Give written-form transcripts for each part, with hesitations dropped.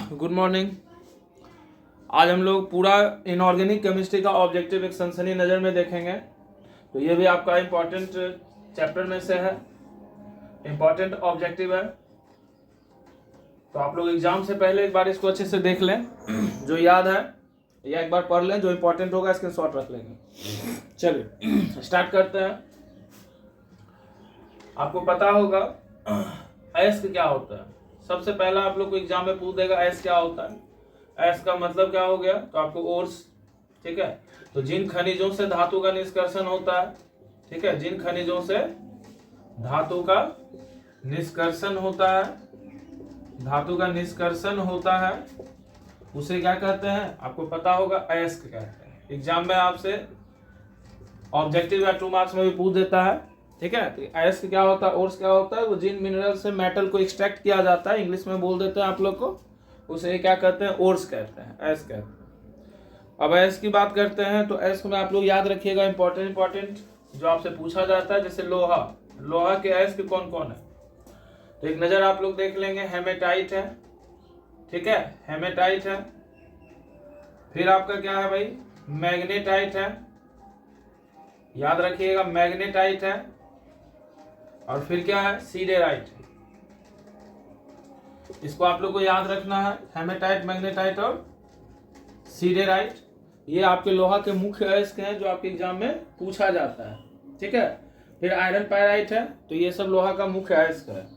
Good morning. आज हम लोग पूरा इनऑर्गेनिक केमिस्ट्री का ऑब्जेक्टिव एक सनसनी नज़र में देखेंगे। तो ये भी आपका इम्पोर्टेंट चैप्टर में से है, इम्पोर्टेंट ऑब्जेक्टिव है। तो आप लोग एग्जाम से पहले एक बार इसको अच्छे से देख लें, जो याद है या एक बार पढ़ लें, जो इम्पोर्टेंट होगा स्क्रीनशॉट रख लेंगे। चलिए स्टार्ट करते हैं। आपको पता होगा अयस्क क्या होता है। सबसे पहला आप लोग को एग्जाम में पूछ देगा अयस्क क्या होता है। अयस्क का मतलब क्या हो गया, तो आपको ओर्स, ठीक है। तो जिन खनिजों से धातु का निष्कर्षण होता है, ठीक है, जिन खनिजों से धातु का निष्कर्षण होता है, धातु का निष्कर्षण होता है, उसे क्या कहते हैं, आपको पता होगा अयस्क कहते हैं। एग्जाम में आपसे ऑब्जेक्टिव या 2 मार्क्स में भी पूछ देता है, ठीक है। तो अयस्क क्या होता है, ओर्स क्या होता है, वो जिन मिनरल से मेटल को एक्सट्रैक्ट किया जाता है, इंग्लिश में बोल देते हैं आप लोग को, उसे क्या कहते हैं, ओर्स कहते हैं, अयस्क कहते हैं। अब अयस्क की बात करते हैं तो अयस्क में आप लोग याद रखिएगा इंपॉर्टेंट जो आपसे पूछा जाता है, जैसे लोहा के अयस्क कौन कौन है। तो एक नजर आप लोग देख लेंगे, हेमेटाइट है, ठीक है, हेमेटाइट है। फिर आपका क्या है भाई, मैग्नेटाइट है, याद रखिएगा मैग्नेटाइट है। और फिर क्या है, सीडेराइट। इसको आप लोग को याद रखना है, हेमेटाइट, मैग्नेटाइट और सीडेराइट। ये आपके लोहा के मुख्य अयस्क हैं जो आपके एग्जाम में पूछा जाता है, ठीक है। फिर आयरन पायराइट है, तो ये सब लोहा का मुख्य अयस्क है।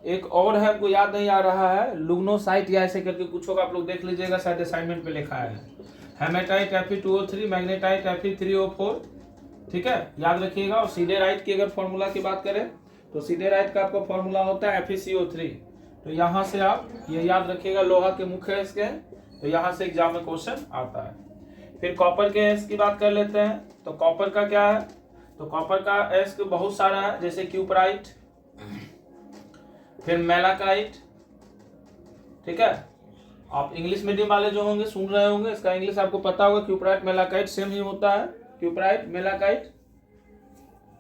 एक और है, आपको याद नहीं आ रहा है, लुग्नोसाइट या ऐसे करके कुछ होगा, आप लोग देख लीजिएगा, शायद असाइनमेंट पे लिखा है। हेमेटाइट Fe2O3, मैग्नेटाइट Fe3O4, ठीक है, याद रखिएगा। और सीडेराइट की अगर फॉर्मूला की बात करें तो सीडेराइट का आपका फॉर्मूला होता है FeCO3। तो यहाँ से आप ये याद रखिएगा, लोहा के मुख्य अयस्क है, तो यहाँ से एग्जाम में क्वेश्चन आता है। फिर कॉपर के अयस्क की बात कर लेते हैं। तो कॉपर का क्या है, तो कॉपर का अयस्क बहुत सारा है, जैसे क्यूपराइट, फिर मेलाकाइट, ठीक है। आप इंग्लिश मीडियम वाले जो होंगे सुन रहे होंगे, इसका इंग्लिश आपको पता होगा, क्यूपराइट मेलाकाइट सेम ही होता है, क्यूपराइट मेलाकाइट।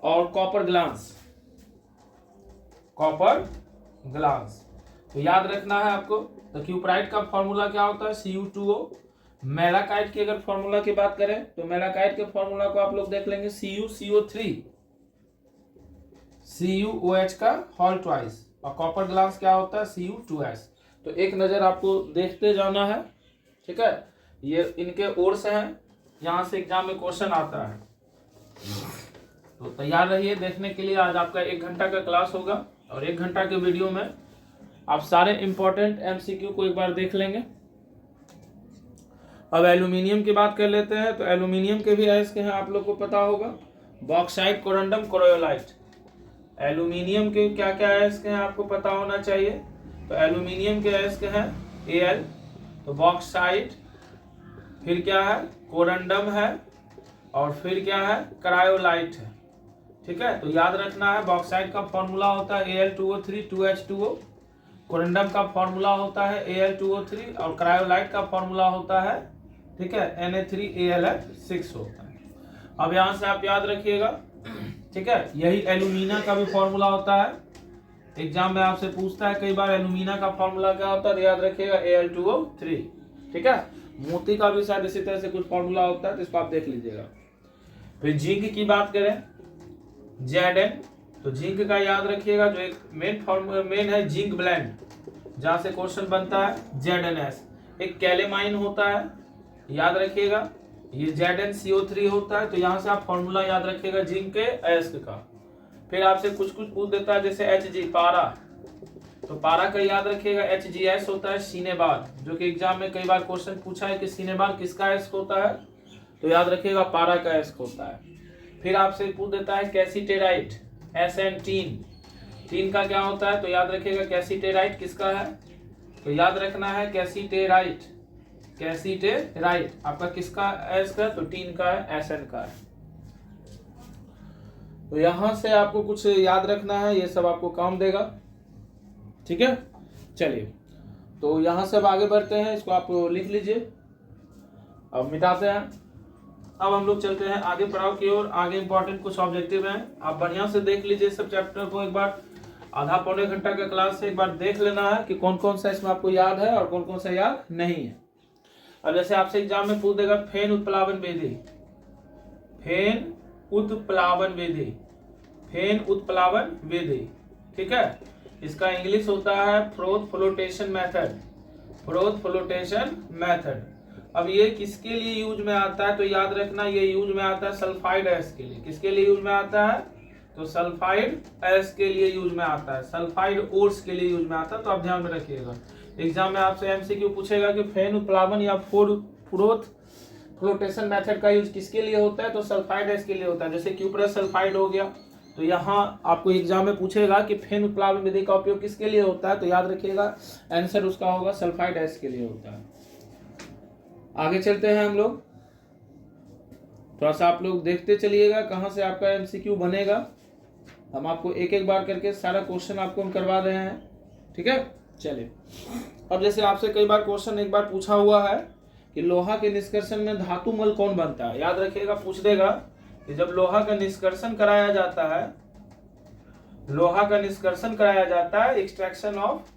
और कॉपर ग्लास, कॉपर ग्लास, तो याद रखना है आपको। तो क्यूपराइट का फॉर्मूला क्या होता है, Cu2O। मेलाकाइट की अगर फॉर्मूला की बात करें तो मेलाकाइट के फॉर्मूला को आप लोग देख लेंगे, CuCO3, CuOH का होल ट्वाइस। और कॉपर ग्लास क्या होता है, Cu2S। तो एक नजर आपको देखते जाना है, ठीक है। ये इनके ओर्स हैं, यहां से एग्जाम में क्वेश्चन आता है, तो तैयार रहिए देखने के लिए। आज आपका 1 घंटा का क्लास होगा और 1 घंटा के वीडियो में आप सारे इंपॉर्टेंट MCQ को एक बार देख लेंगे। अब एल्यूमिनियम की बात कर लेते हैं। तो एल्यूमिनियम के भी अयस्क हैं, आप लोग को पता होगा, बॉक्साइट, कोरंडम, क्रोयोलाइट। एल्यूमिनियम के क्या क्या अयस्क हैं आपको पता होना चाहिए। तो एल्यूमिनियम के अयस्क हैं Al, तो बॉक्साइट, फिर क्या है, कोरंडम है, और फिर क्या है, क्रायोलाइट है, ठीक है। तो याद रखना है, बॉक्साइट का फॉर्मूला होता है Al2O3 2H2O, कोरंडम का फॉर्मूला होता है Al2O3, और क्रायोलाइट का फॉर्मूला होता है, ठीक है, Na3AlF6 होता है। अब यहां से आप याद रखिएगा, ठीक है। यही एल्यूमिना का भी फॉर्मूला होता है, एग्जाम में आपसे पूछता है कई बार एल्यूमिना का फॉर्मूला क्या होता है, तो याद रखिएगा Al2O3, ठीक है। मोती का भी शायद इसी तरह से कुछ फॉर्मूला होता है, तो इसको आप देख लीजिएगा। फिर जिंक की बात करें, Zn, तो जिंक का याद रखिएगा, जो एक मेन है जिंक ब्लेंड, जहां से क्वेश्चन बनता है ZnS। एक कैलेमाइन होता है, याद रखिएगा, ये ZnCO3 होता है। तो यहां से आप फॉर्मूला याद रखिएगा जिंक के अयस्क का। फिर आपसे कुछ पूछ देता है, जैसे Hg, पारा, तो पारा का याद रखिएगा HgS होता है, सीनेबार, जो कि एग्जाम में कई बार क्वेश्चन पूछा है कि सीनेबार किसका अयस्क होता है, तो याद रखिएगा पारा का अयस्क होता है। फिर आपसे पूछ देता है कैसीटेराइट, SN3, तीन का क्या होता है, तो याद रखिएगा कैसीटेराइट किसका है, तो याद रखना है कैसीटेराइट आपका किसका अयस्क है, तो टीन का है, SN का है। तो यहां से आपको कुछ याद रखना है, ये सब आपको काम देगा, ठीक है। चलिए, तो यहां से अब आगे बढ़ते हैं, इसको आप लिख लीजिए, अब मिटाते हैं। अब हम लोग चलते हैं आगे पढ़ाओ की ओर। आगे इंपॉर्टेंट कुछ ऑब्जेक्टिव हैं, आप बढ़िया से देख लीजिए सब चैप्टर को एक बार। आधा पौने घंटा का क्लास से एक बार देख लेना है कि कौन कौन सा इसमें आपको याद है और कौन कौन सा याद नहीं है। अब जैसे आपसे एग्जाम में पूछ देगा फेन उत्प्लावन विधि, फेन उत्प्लावन विधि, फेन उत्प्लावन विधि, ठीक है। इसका इंग्लिश होता है froth flotation method, froth flotation method. अब ये किसके लिए यूज में आता है, तो याद रखना ये यूज में आता है सल्फाइड एस के लिए। किसके लिए यूज में आता है, तो सल्फाइड एस के लिए यूज में आता है, सल्फाइड ओर्स के लिए यूज में आता है। तो आप ध्यान में रखिएगा, एग्जाम में आपसे एमसीक्यू पूछेगा कि फेन उत्प्लावन या फ्रोथ फ्लोटेशन मेथड का यूज किसके लिए होता है, तो सल्फाइड एस के लिए होता है। जैसे क्यूप्रस सल्फाइड हो गया, तो यहाँ आपको एग्जाम में पूछेगा कि फेन उत्प्लावन विधि का उपयोग किसके लिए होता है, तो याद रखिएगा आंसर उसका होगा सल्फाइड एस के लिए होता है। आगे चलते हैं हम लोग, थोड़ा सा आप लोग देखते चलिएगा कहाँ से आपका एमसीक्यू बनेगा। हम आपको एक एक बार करके सारा क्वेश्चन आपको हम करवा रहे हैं, ठीक है। चलिए, अब जैसे आपसे कई बार क्वेश्चन एक बार पूछा हुआ है कि लोहा के निष्कर्षण में धातु मल कौन बनता है। याद रखिएगा, पूछ देगा कि जब लोहा का निष्कर्षण कराया जाता है, लोहा का निष्कर्षण कराया जाता है एक्सट्रैक्शन ऑफ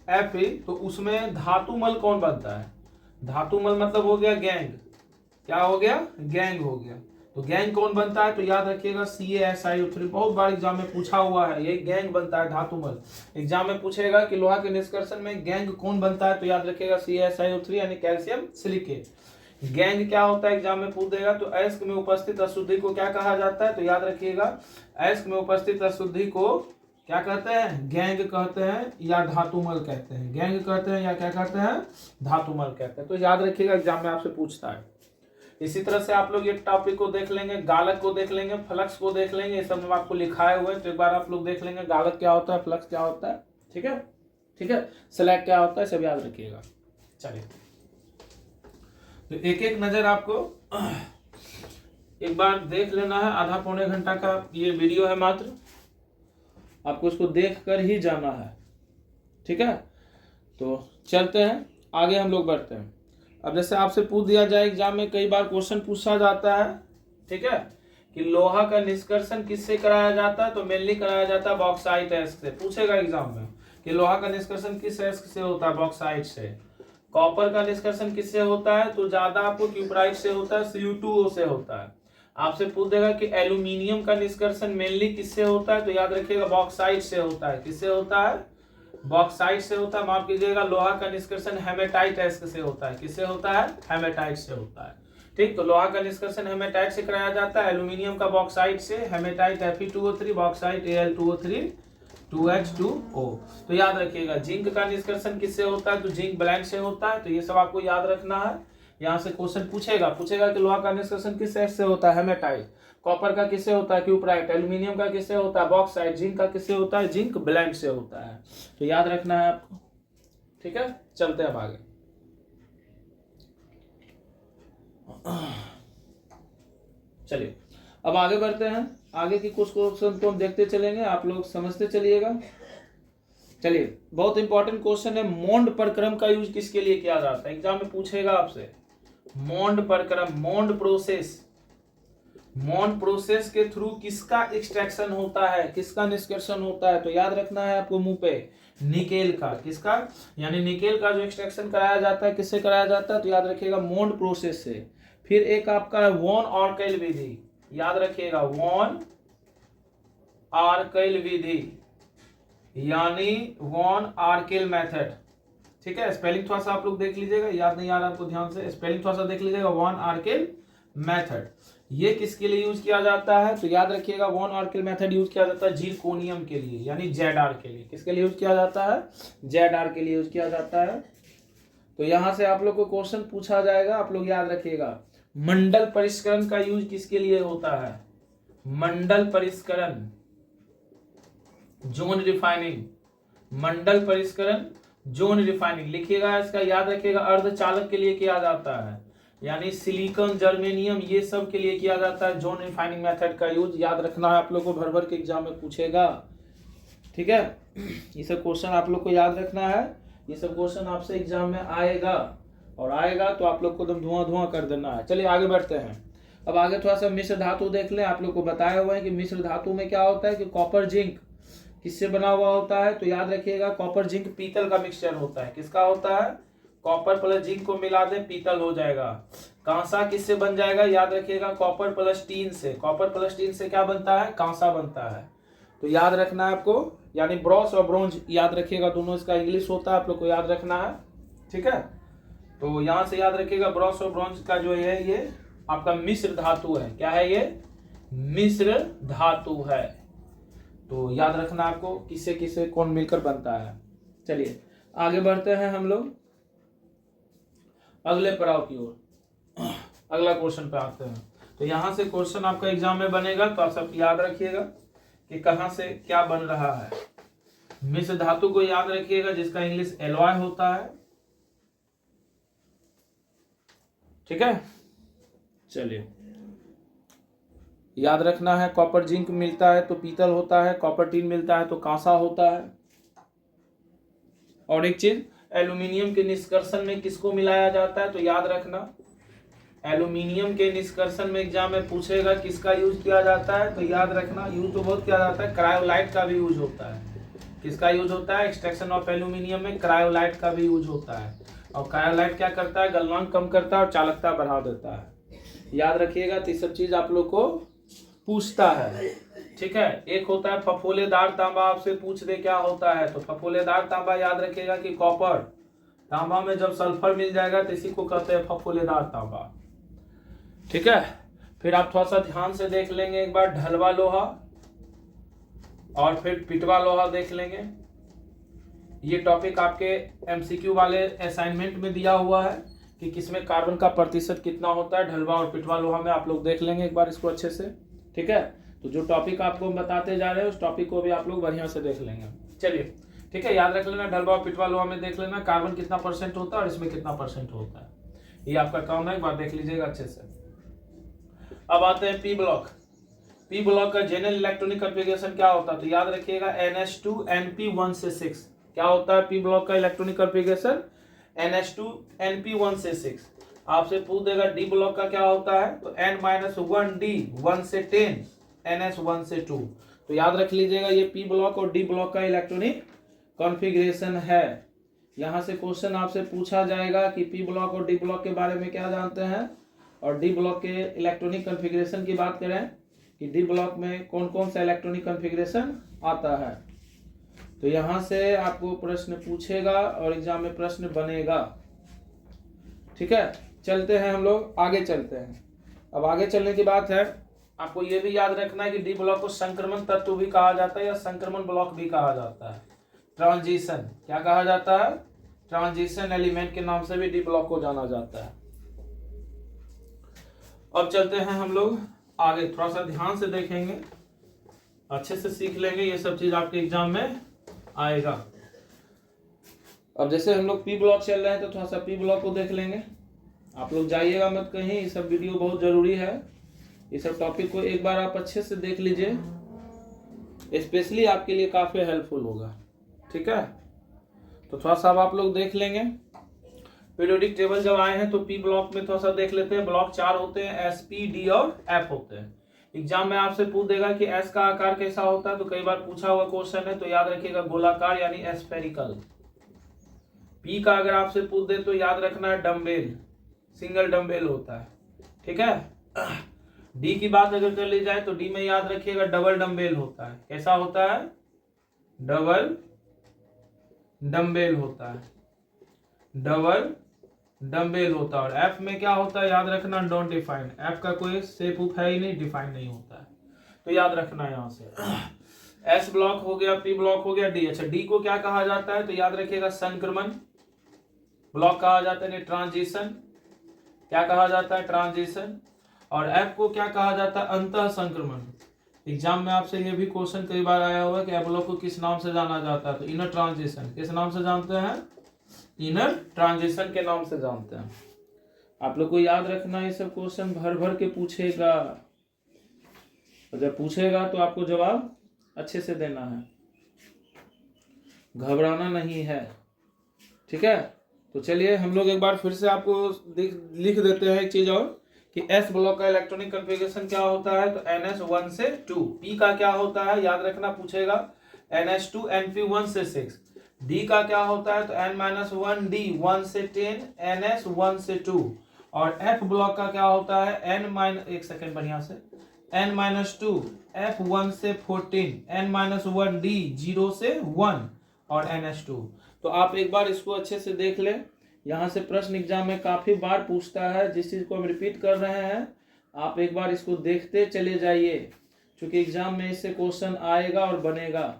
Fe, तो उसमें धातु मल कौन बनता है। धातु मल मतलब हो गया गैंग, क्या हो गया, गैंग हो गया। तो गैंग कौन बनता है, तो याद रखिएगा CaSiO3, बहुत बार एग्जाम में पूछा हुआ है, ये गैंग बनता है धातु मल। एग्जाम में पूछेगा कि लोहा के निष्कर्षण में गैंग कौन बनता है, तो याद रखिएगा CaSiO3 यानी कैल्शियम सिलिकेट। गैंग क्या होता है एग्जाम में पूछ देगा, तो अयस्क में उपस्थित अशुद्धि को क्या कहा जाता है, तो याद रखिएगा अयस्क में उपस्थित अशुद्धि को क्या कहते हैं, गैंग कहते हैं या धातुमल कहते हैं। गैंग कहते हैं या क्या कहते हैं, धातुमल कहते हैं। तो याद रखिएगा एग्जाम में आपसे पूछता है। इसी तरह से आप लोग ये टॉपिक को देख लेंगे, गालक को देख लेंगे, फ्लक्स को देख लेंगे, ये सब में आपको लिखाए हुए, तो एक बार आप लोग देख लेंगे गालक क्या होता है, फ्लक्स क्या होता है, ठीक है, ठीक है, स्लैग क्या होता है, सब याद रखिएगा। चलिए, तो एक एक नजर आपको एक बार देख लेना है। आधा पौने घंटा का ये वीडियो है मात्र, आपको इसको देख कर ही जाना है, ठीक है। तो चलते हैं आगे, हम लोग बढ़ते हैं। अब जैसे आपसे पूछ दिया जाए, एग्जाम में कई बार क्वेश्चन पूछा जाता है, ठीक है, कि लोहा का निष्कर्षण किससे कराया जाता है, तो मेनली कराया जाता है बॉक्साइट एस्क से। पूछेगा एग्जाम में कि लोहा का निष्कर्षण किस एस्क से होता है, बॉक्साइट से। कॉपर का निष्कर्षण किससे होता है, तो ज्यादा आपको क्यूपराइट से होता है, Cu2O से होता है। आपसे पूछ देगा कि एल्यूमिनियम का निष्कर्षण मेनली किससे होता है, तो याद रखिएगा बॉक्साइट से होता है। किससे होता है, बॉक्साइट से होता है। माफ कीजिएगा, लोहा का निष्कर्षण हेमेटाइट एस्क से होता है। किससे होता है, हेमेटाइट से होता है, ठीक। तो लोहा का निष्कर्षण हेमेटाइट से कराया जाता है, एल्यूमिनियम का बॉक्साइट से, haematite Fe2O3, bauxite Al2O3 2H2O। तो याद रखिएगा जिंक का निष्कर्षण किससे होता है, तो जिंक ब्लैंक से होता है। तो ये सब आपको याद रखना है, यहाँ से क्वेश्चन पूछेगा कि लोहा का निष्कर्षण किस एस्क से होता है, हेमेटाइट। कॉपर का किससे होता है, क्यूपराइट। एल्यूमिनियम का किससे होता है, बॉक्साइट। जिंक का किससे होता है, जिंक ब्लैंक से होता है। तो याद रखना है आपको, ठीक है। चलते हैं अब आगे। चलिए, अब आगे बढ़ते हैं। आगे की कुछ क्वेश्चन को हम देखते चलेंगे, आप लोग समझते चलिएगा। चलिए, बहुत इंपॉर्टेंट क्वेश्चन है, मोंड प्रक्रम का यूज किसके लिए किया जाता है। एग्जाम में पूछेगा आपसे मोंड प्रक्रम, मोंड प्रोसेस के थ्रू किसका एक्सट्रैक्शन होता है, किसका निष्कर्षण होता है। तो याद रखना है आपको मुंह पे, निकेल का। किसका, यानी निकेल का जो एक्सट्रैक्शन कराया जाता है, किससे कराया जाता है, तो याद रखिएगा मोंड प्रोसेस से। फिर एक आपका है वॉन ऑर्केल विधि, याद रखिएगा वॉन ऑर्केल विधि, यानी वॉन ऑर्केल मेथड, ठीक है। स्पेलिंग थोड़ा सा आप लोग देख लीजिएगा, याद नहीं आ रहा आपको, ध्यान से स्पेलिंग थोड़ा सा देख लीजिएगा। वॉन ऑर्केल मेथड, ये किसके लिए यूज किया जाता है, तो याद रखिएगा वॉन ऑर्केल मेथड यूज किया जाता है जिरकोनियम के लिए, यानी ZR के लिए। किसके लिए यूज किया जाता है, ZR के लिए यूज किया जाता है। तो यहां से आप लोग को क्वेश्चन पूछा जाएगा, आप लोग याद रखिएगा। मंडल परिष्करण का यूज किसके लिए होता है, मंडल परिष्करण, जोन रिफाइनिंग, मंडल परिष्करण, जोन रिफाइनिंग लिखिएगा इसका, याद रखिएगा अर्धचालक के लिए किया जाता है, यानी सिलिकॉन, जर्मेनियम, ये सब के लिए किया जाता है जोन रिफाइनिंग मेथड का यूज। याद रखना है आप लोग को, भर भर के एग्जाम में पूछेगा, ठीक है। ये सब क्वेश्चन आप लोग को याद रखना है, ये सब क्वेश्चन आपसे एग्जाम में आएगा, और आएगा तो आप लोग को एकदम धुआं धुआं कर देना है। चलिए आगे बढ़ते हैं। अब आगे थोड़ा सा मिश्र धातु देख लें। आप लोग को बताया हुआ है कि मिश्र धातु में क्या होता है कि कॉपर जिंक किससे बना हुआ होता है, तो याद रखिएगा कॉपर जिंक पीतल का मिक्सचर होता है। किसका होता है? कॉपर प्लस जिंक को मिला दें पीतल हो जाएगा। कांसा किससे बन जाएगा? याद रखिएगा कॉपर प्लस टीन से। कॉपर प्लस टीन से क्या बनता है? कांसा बनता है। तो याद रखना है आपको, यानी ब्रॉस और ब्रोंज याद रखिएगा, दोनों इसका इंग्लिश होता है, आप लोग को याद रखना है। ठीक है, तो यहां से याद रखिएगा ब्रॉस और ब्रोंज का जो है ये आपका मिश्र धातु है। क्या है ये? मिश्र धातु है। तो याद रखना आपको किससे किससे कौन मिलकर बनता है। चलिए आगे बढ़ते हैं हम लोग अगले पड़ाव की ओर। अगला क्वेश्चन पे आते हैं। तो यहां से क्वेश्चन आपका एग्जाम में बनेगा, तो आप सब याद रखिएगा कि कहां से क्या बन रहा है। मिश्र धातु को याद रखिएगा जिसका इंग्लिश एलॉय होता है। ठीक है, चलिए याद रखना है कॉपर जिंक मिलता है तो पीतल होता है, कॉपर टीन मिलता है तो कांसा होता है। और एक चीज, एल्यूमिनियम के निष्कर्षण में किसको मिलाया जाता है? तो याद रखना एल्यूमिनियम के निष्कर्षण में एग्जाम में पूछेगा किसका यूज किया जाता है, तो याद रखना यूज तो बहुत किया जाता है, क्रायोलाइट का भी यूज होता है। किसका यूज होता है? एक्सट्रैक्शन ऑफ एल्यूमिनियम में क्रायोलाइट का भी यूज होता है। और क्रायोलाइट क्या करता है? गलनांक कम करता है और चालकता बढ़ा देता है। याद रखिएगा, तो ये सब चीज आप लोग को पूछता है। ठीक है, एक होता है फफोलेदार तांबा, आपसे पूछ दे क्या होता है, तो फफोलेदार तांबा याद रखिएगा कि कॉपर तांबा में जब सल्फर मिल जाएगा तो इसी को कहते हैं फफोलेदार तांबा। ठीक है, फिर आप थोड़ा सा ध्यान से देख लेंगे एक बार ढलवा लोहा और फिर पिटवा लोहा देख लेंगे। ये टॉपिक आपके एमसीक्यू वाले असाइनमेंट में दिया हुआ है कि किसमें कार्बन का प्रतिशत कितना होता है। ढलवा और पिटवा लोहा में आप लोग देख लेंगे एक बार इसको अच्छे से। ठीक है, तो जो टॉपिक आपको बताते जा रहे हैं उस टॉपिक को भी आप लोग बढ़िया से देख लेंगे। चलिए ठीक है, याद रख लेना ढलवा और पिटवा लोहा में देख लेना कार्बन कितना परसेंट होता है और इसमें कितना परसेंट होता है। ये आपका काम है, एक बार देख लीजिएगा अच्छे से। अब आते हैं पी ब्लॉक। पी ब्लॉक का जनरल इलेक्ट्रॉनिक कॉन्फ़िगरेशन क्या होता है, तो याद रखिएगा NH2 NP1 से 6। क्या होता है पी ब्लॉक का इलेक्ट्रॉनिक कॉन्फ़िगरेशन? NH2 NP1 से 6। आपसे पूछ देगा डी ब्लॉक का क्या होता है, तो N-1D 1 से 10 NS1 से 2। तो याद रख लीजिएगा ये पी ब्लॉक और डी ब्लॉक का इलेक्ट्रॉनिक कॉन्फ़िगरेशन है। यहां से क्वेश्चन आपसे पूछा जाएगा कि पी ब्लॉक और डी ब्लॉक के बारे में क्या जानते हैं, और डी ब्लॉक के इलेक्ट्रॉनिक कॉन्फ़िगरेशन की बात करें कि डी ब्लॉक में कौन कौन सा इलेक्ट्रॉनिक कॉन्फ़िगरेशन आता है। तो यहां से आपको प्रश्न पूछेगा और एग्जाम में प्रश्न बनेगा। ठीक है, चलते हैं हम लोग आगे चलते हैं। अब आगे चलने की बात है, आपको यह भी याद रखना है कि डी ब्लॉक को संक्रमण तत्व भी कहा जाता है या संक्रमण ब्लॉक भी कहा जाता है। ट्रांजिशन क्या कहा जाता है? ट्रांजिशन एलिमेंट के नाम से भी डी ब्लॉक को जाना जाता है। अब चलते हैं हम लोग आगे, थोड़ा सा ध्यान से देखेंगे, अच्छे से सीख लेंगे, ये सब चीज आपके एग्जाम में आएगा। अब जैसे हम लोग पी ब्लॉक चल रहे हैं तो थोड़ा सा पी ब्लॉक को देख लेंगे। आप लोग जाइएगा मत कहीं, ये सब वीडियो बहुत जरूरी है। ये सब टॉपिक को एक बार आप अच्छे से देख लीजिए, स्पेशली आपके लिए काफी हेल्पफुल होगा। ठीक है, तो थोड़ा सा आप लोग देख लेंगे। पीरियोडिक टेबल जब आए हैं तो पी ब्लॉक में थोड़ा सा देख लेते हैं। ब्लॉक 4 होते हैं, S, P, D और F होते हैं। एग्जाम में आपसे पूछ देगा कि S का आकार कैसा होता है, तो कई बार पूछा हुआ क्वेश्चन है, तो याद रखिएगा गोलाकार यानी स्फेरिकल। P का अगर आपसे पूछ दे तो याद रखना है डम्बेल, सिंगल डम्बेल होता है। ठीक है, D की बात अगर कर ली जाए तो D में याद रखिएगा डबल डम्बेल होता है। कैसा होता है? डबल डम्बेल होता है, डबल डम्बेल होता है। और F में क्या होता है याद रखना नॉन डिफाइंड। F का कोई शेप उप है ही नहीं, डिफाइन नहीं होता है, तो याद रखना है यहां से। S ब्लॉक हो गया, P ब्लॉक हो गया, D। अच्छा, D को क्या कहा जाता है, तो याद रखिएगा संक्रमण ब्लॉक कहा जाता है, ट्रांजिशन क्या कहा जाता है? ट्रांजिशन। और F को क्या कहा जाता है? अंतः संक्रमण। एग्जाम में आपसे ये भी क्वेश्चन कई बार आया हुआ है कि F ब्लॉक को किस नाम से जाना जाता है, तो इनर ट्रांजिशन। किस नाम से जानते हैं? इनर ट्रांजिशन के नाम से जानते हैं। आप लोग को याद रखना, ये सब क्वेश्चन भर भर के पूछेगा, और जब पूछेगा तो आपको जवाब अच्छे से देना है, घबराना नहीं है। ठीक है, तो चलिए हम लोग एक बार फिर से आपको लिख देते हैं एक चीज और, कि एस ब्लॉक का इलेक्ट्रॉनिक कॉन्फ़िगरेशन क्या होता है, तो NS1 से 2। पी का क्या होता है, याद रखना पूछेगा, NS2 NP1 से 6। डी का क्या होता है, तो N-1 D 1 से 10 NS1 से 2। और एफ ब्लॉक का क्या होता है, एक सेकेंड बढ़िया से, N-2 F1 से 14 N-1 D 0 से 1 और NS2। तो आप एक बार इसको अच्छे से देख लें, यहाँ से प्रश्न एग्जाम में काफी बार पूछता है, जिस चीज को हम रिपीट कर रहे हैं आप एक बार इसको देखते चले जाइए, क्योंकि एग्जाम में इससे क्वेश्चन आएगा और बनेगा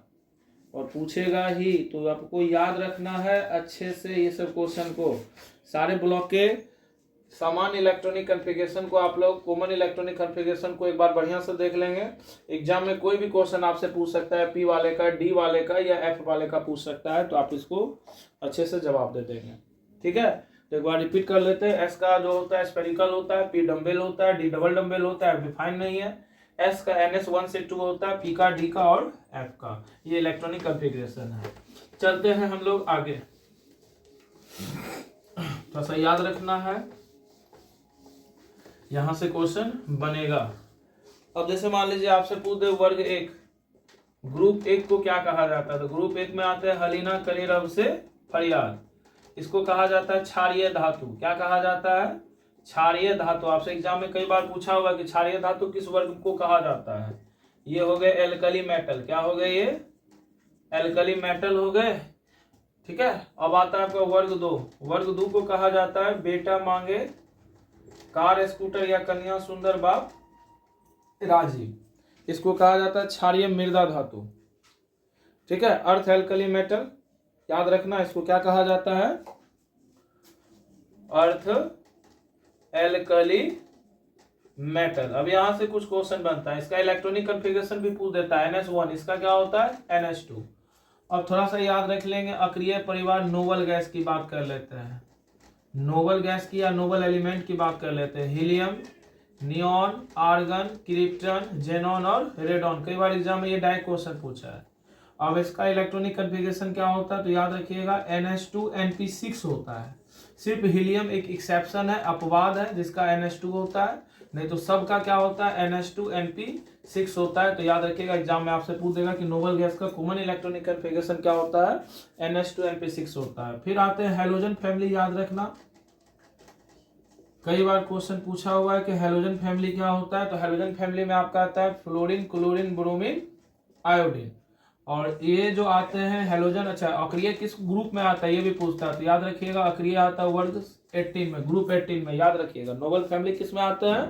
और पूछेगा ही, तो आपको याद रखना है अच्छे से ये सब क्वेश्चन को। सारे ब्लॉक के समान इलेक्ट्रॉनिक कॉन्फ़िगरेशन को आप लोग, कॉमन इलेक्ट्रॉनिक कॉन्फ़िगरेशन को एक बार बढ़िया से देख लेंगे। एग्जाम में कोई भी क्वेश्चन आपसे पूछ सकता है, पी वाले का, डी वाले का या एफ वाले का पूछ सकता है, तो आप इसको अच्छे से जवाब दे देंगे। ठीक है, तो एक बार रिपीट कर लेते हैं। एस का जो होता है स्पेरिकल होता है, पी डम्बेल होता है, डी डबल डम्बेल होता है, डिफाइन नहीं है। एस का NS1 से 2 होता है, पी का, डी का और एफ का। ये इलेक्ट्रॉनिक कॉन्फ़िगरेशन है। चलते हैं हम लोग आगे, थोड़ा सा याद रखना है, यहां से क्वेश्चन बनेगा। अब जैसे मान लीजिए आपसे पूछ दे वर्ग 1, ग्रुप 1 को क्या कहा जाता है, तो ग्रुप 1 में आते हैं हलीना, कलेरव से फरियाद। इसको कहा जाता है क्षारीय धातु। क्या कहा जाता है, क्षारीय धातु। आपसे एग्जाम में कई बार पूछा होगा कि क्षारीय धातु किस वर्ग को कहा जाता है। ये हो गए एल्कली मेटल। क्या हो गए, ये एल्कली मेटल हो गए। ठीक है, अब आता है आपका वर्ग 2। वर्ग 2 को कहा जाता है बेटा मांगे कार स्कूटर या कन्या सुंदर बाप राजीव। इसको कहा जाता है क्षारीय मृदा धातु। ठीक है, अर्थ एल्कली मेटल, याद रखना इसको क्या कहा जाता है, अर्थ एल्कली मेटल। अब यहां से कुछ क्वेश्चन बनता है, इसका इलेक्ट्रॉनिक कॉन्फ़िगरेशन भी पूछ देता है। NS1, इसका क्या होता है, NS2। अब थोड़ा सा याद रख लेंगे, अक्रिय परिवार नोबल गैस की बात कर लेते हैं, नोबल गैस की या नोबल एलिमेंट की बात कर लेते हैं। Helium, neon, argon, krypton, xenon और रेडॉन। कई बार एग्जाम में ये डायरेक्ट क्वेश्चन पूछा है। अब इसका इलेक्ट्रॉनिक कॉन्फ़िगरेशन क्या होता है, तो याद रखिएगा NH2 NP6 होता है। सिर्फ हीलियम एक एक्सेप्शन है, अपवाद है, जिसका NH2 होता है, नहीं तो सबका क्या होता है, NH2 NP6 होता है। तो याद रखिएगा एग्जाम में आपसे पूछ देगा कि नोबल गैस का कॉमन इलेक्ट्रॉनिक कॉन्फ़िगरेशन क्या होता है, NH2 NP6 होता है। फिर आते हैं हैलोजन फैमिली, याद रखना कई बार क्वेश्चन पूछा हुआ है कि हैलोजन फैमिली क्या होता है। तो हैलोजन फैमिली में आपका आता है फ्लोरीन, क्लोरीन, ब्रोमीन, आयोडीन। और ये जो आते हैं हैलोजन, अच्छा अक्रिय किस ग्रुप में आता है ये भी पूछता है, तो याद रखिएगा अक्रिय आता है वर्ग 18 में, ग्रुप 18 में। याद रखिएगा नोबल फैमिली किस में आते हैं,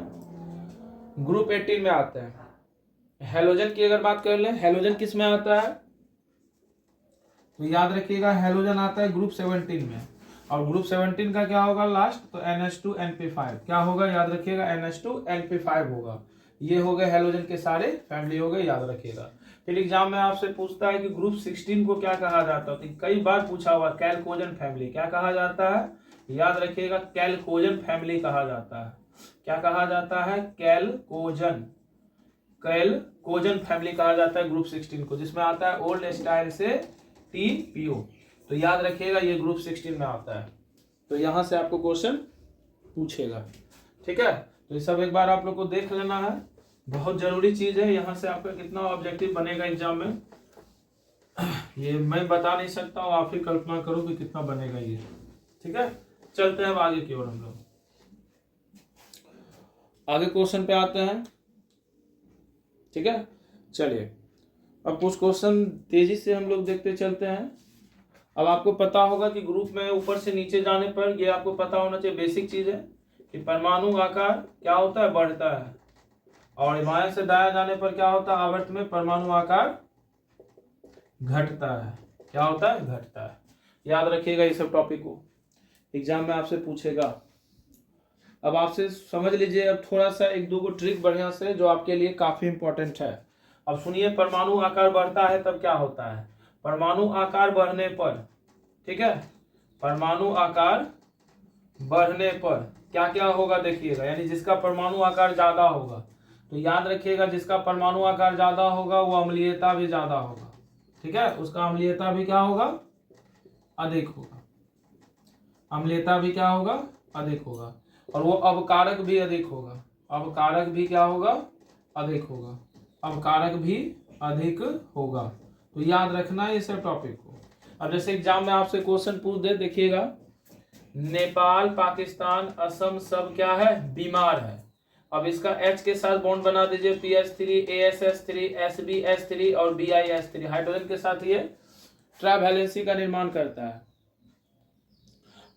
ग्रुप 18 में आते हैं। हैलोजन की अगर बात कर ले, हैलोजन किस में आता है, तो याद रखिएगा हैलोजन आता है ग्रुप 17 में। और ग्रुप 17 का क्या होगा लास्ट, तो NH2 NP5। क्या होगा, याद रखिएगा NH2 NP5 होगा। ये हो गए हैलोजन के सारे फैमिली हो गए, याद रखिएगा। फिर एग्जाम में आपसे पूछता है कि ग्रुप 16 को क्या कहा जाता है, तो कई बार पूछा हुआ कैल्कोजन फैमिली। क्या कहा जाता है, याद रखिएगा कैल्कोजन फैमिली कहा जाता है। क्या कहा जाता है, कैल्कोजन, कैल्कोजन फैमिली कहा जाता है ग्रुप 16 को, जिसमें आता है ओल्ड स्टाइल से TPO। तो याद रखिएगा ये ग्रुप 16 में आता है। तो यहां से आपको क्वेश्चन पूछेगा। ठीक है, तो ये सब एक बार आप लोग को देख लेना है, बहुत जरूरी चीज है। यहाँ से आपका कितना ऑब्जेक्टिव बनेगा एग्जाम में ये मैं बता नहीं सकता हूँ, आप ही कल्पना करो कि कितना बनेगा ये। ठीक है, चलते हैं अब आगे की ओर। हम लोग आगे क्वेश्चन पे आते हैं। ठीक है, चलिए अब कुछ क्वेश्चन तेजी से हम लोग देखते चलते हैं। अब आपको पता होगा कि ग्रुप में ऊपर से नीचे जाने पर ये आपको पता होना चाहिए, बेसिक चीज है कि परमाणु आकार क्या होता है, बढ़ता है, और बाएं से दाएं जाने पर क्या होता है, आवर्त में परमाणु आकार घटता है। क्या होता है, घटता है। याद रखिएगा ये सब टॉपिक को, एग्जाम में आपसे पूछेगा। अब आपसे समझ लीजिए, अब थोड़ा सा एक दो ट्रिक बढ़िया से जो आपके लिए काफी इंपॉर्टेंट है। अब सुनिए, परमाणु आकार बढ़ता है तब क्या होता है, परमाणु आकार बढ़ने पर, ठीक है, परमाणु आकार बढ़ने पर क्या क्या होगा देखिएगा, यानी जिसका परमाणु आकार ज्यादा होगा, तो याद रखिएगा जिसका परमाणु आकार ज्यादा होगा वो अम्लीयता भी ज्यादा होगा। ठीक है, उसका अम्लीयता भी क्या होगा, अधिक होगा। अम्लीयता भी क्या होगा, अधिक होगा। और वो अवकारक भी अधिक होगा। अवकारक भी क्या होगा? अधिक होगा। अवकारक भी अधिक होगा। तो याद रखना है ये सब टॉपिक को। अब जैसे एग्जाम में आपसे क्वेश्चन पूछ दे, देखिएगा, नेपाल, पाकिस्तान, असम सब क्या है? बीमार है। अब इसका H के साथ बॉन्ड बना दीजिए, PH3, ASS3, SbS3 और BiS3 हाइड्रोजन के साथ ये ट्रावैलेंसी का निर्माण करता है।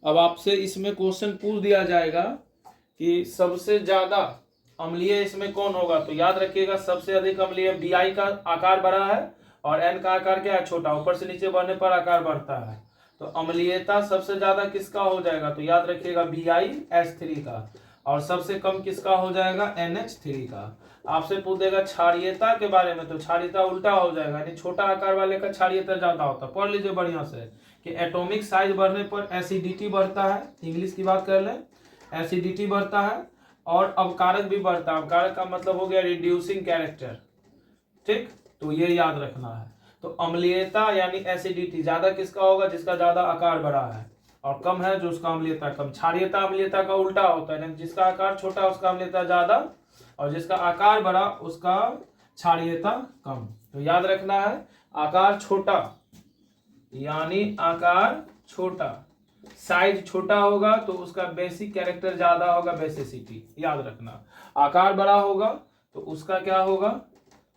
अब आपसे इसमें क्वेश्चन पूछ दिया जाएगा कि सबसे ज्यादा अम्लीय इसमें कौन होगा, तो याद रखिएगा सबसे अधिक अम्लीय Bi का आकार बड़ा है और N का आकार क्या है? छोटा। ऊपर से नीचे बढ़ने पर आकार बढ़ता है, तो अम्लीयता सबसे ज्यादा किसका हो जाएगा? तो याद रखिएगा BiS3 का। और सबसे कम किसका हो जाएगा? NH3 का। आपसे पूछ देगा क्षारीयता के बारे में, तो क्षारीयता उल्टा हो जाएगा, यानी छोटा आकार वाले का क्षारीयता ज्यादा होता है। पढ़ लीजिए बढ़िया से कि एटॉमिक साइज बढ़ने पर एसिडिटी बढ़ता है, इंग्लिश की बात कर लें, एसिडिटी बढ़ता है और अवकारक भी बढ़ता है। अवकारक का मतलब हो गया रिड्यूसिंग कैरेक्टर, ठीक, तो ये याद रखना है। तो अम्लीयता यानी एसिडिटी ज्यादा किसका होगा? जिसका ज्यादा आकार बड़ा है, और कम है जो उसका अम्लीयता कम। क्षारीयता अम्लीयता का उल्टा होता है, जिसका आकार छोटा उसका अम्लीयता ज्यादा और जिसका आकार बड़ा उसका क्षारीयता कम। तो याद रखना है आकार छोटा यानी आकार छोटा, साइज छोटा होगा तो उसका बेसिक कैरेक्टर ज्यादा होगा, बेसिसिटी, याद रखना। आकार बड़ा होगा तो उसका क्या होगा?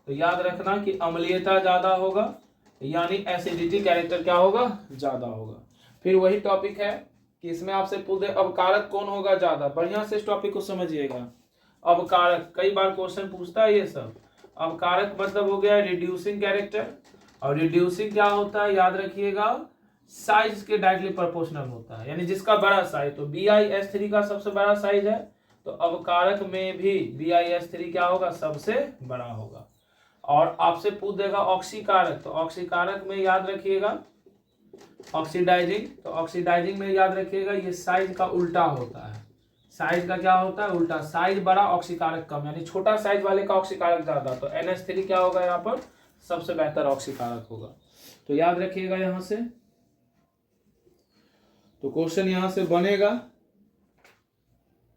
तो याद रखना कि अम्लीयता ज्यादा होगा यानी एसिडिटी कैरेक्टर क्या होगा? ज्यादा होगा। फिर वही टॉपिक है कि इसमें आपसे पूछे अवकारक कौन होगा ज्यादा। बढ़िया से इस टॉपिक को समझिएगा। अवकारक कई बार क्वेश्चन पूछता है ये सब। अवकारक मतलब हो गया रिड्यूसिंग कैरेक्टर, और रिड्यूसिंग क्या होता है? याद रखिएगा साइज के डायरेक्टली प्रोपोर्शनल होता है, यानी जिसका बड़ा साइज। तो BiS3 का सबसे बड़ा साइज है, तो अवकारक में भी BiS3 क्या होगा? सबसे बड़ा होगा। और आपसे पूछ देगा ऑक्सीकारक, तो ऑक्सीकारक में याद रखिएगा ऑक्सीडाइजिंग, तो ऑक्सीडाइजिंग में याद रखिएगा ये साइज का उल्टा होता है। साइज का क्या होता है? उल्टा। साइज बड़ा ऑक्सीकारक कम, यानी छोटा साइज वाले का ऑक्सीकारक ज्यादा। तो NH3 क्या होगा? यहाँ पर सबसे बेहतर ऑक्सीकारक होगा। तो याद रखिएगा यहां से। तो क्वेश्चन यहां से बनेगा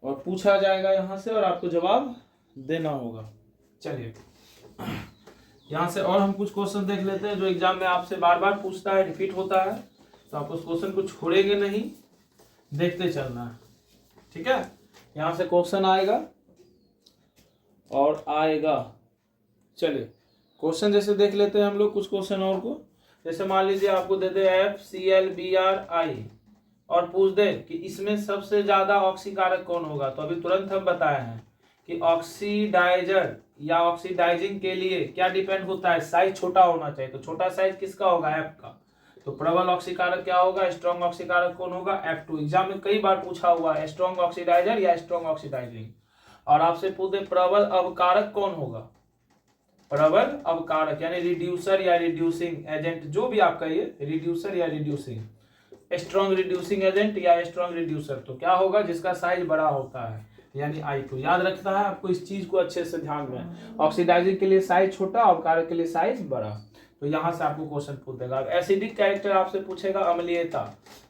और पूछा जाएगा यहां से, और आपको जवाब देना होगा। चलिए यहां से और हम कुछ क्वेश्चन देख लेते हैं जो एग्जाम में आपसे बार बार पूछता है, रिपीट होता है, तो आप उस क्वेश्चन को छोड़ेंगे नहीं, देखते चलना है, ठीक है। यहां से क्वेश्चन आएगा और आएगा। चलिए क्वेश्चन जैसे देख लेते हैं हम लोग कुछ क्वेश्चन और को। जैसे मान लीजिए आपको दे दे FClBrI और पूछ दे कि इसमें सबसे ज्यादा ऑक्सीकारक कौन होगा, तो अभी तुरंत हम बताए हैं कि ऑक्सीडाइजर या ऑक्सीडाइजिंग के लिए क्या डिपेंड होता है? साइज छोटा होना चाहिए। तो छोटा साइज किसका होगा? F का। तो प्रबल ऑक्सीकारक क्या होगा? स्ट्रॉन्ग ऑक्सीकारक कौन होगा? F2। एग्जाम में कई बार पूछा हुआ है स्ट्रॉन्ग ऑक्सीडाइजर या स्ट्रॉन्ग ऑक्सीडाइजिंग। और आपसे पूछे प्रबल अवकारक कौन होगा? प्रबल अवकारक यानी रिड्यूसर या रिड्यूसिंग एजेंट, जो भी आप कहिए, रिड्यूसर या रिड्यूसिंग, स्ट्रॉन्ग रिड्यूसिंग एजेंट या स्ट्रॉन्ग रिड्यूसर, तो क्या होगा? जिसका साइज बड़ा होता है, यानी I2। याद रखना है आपको इस चीज को अच्छे से ध्यान में। ऑक्सीडाइजिंग के लिए साइज छोटा, अवकारक के लिए साइज बड़ा। तो यहां से आपको क्वेश्चन पूछ देगा। एसिडिक कैरेक्टर आपसे पूछेगा अम्लीयता,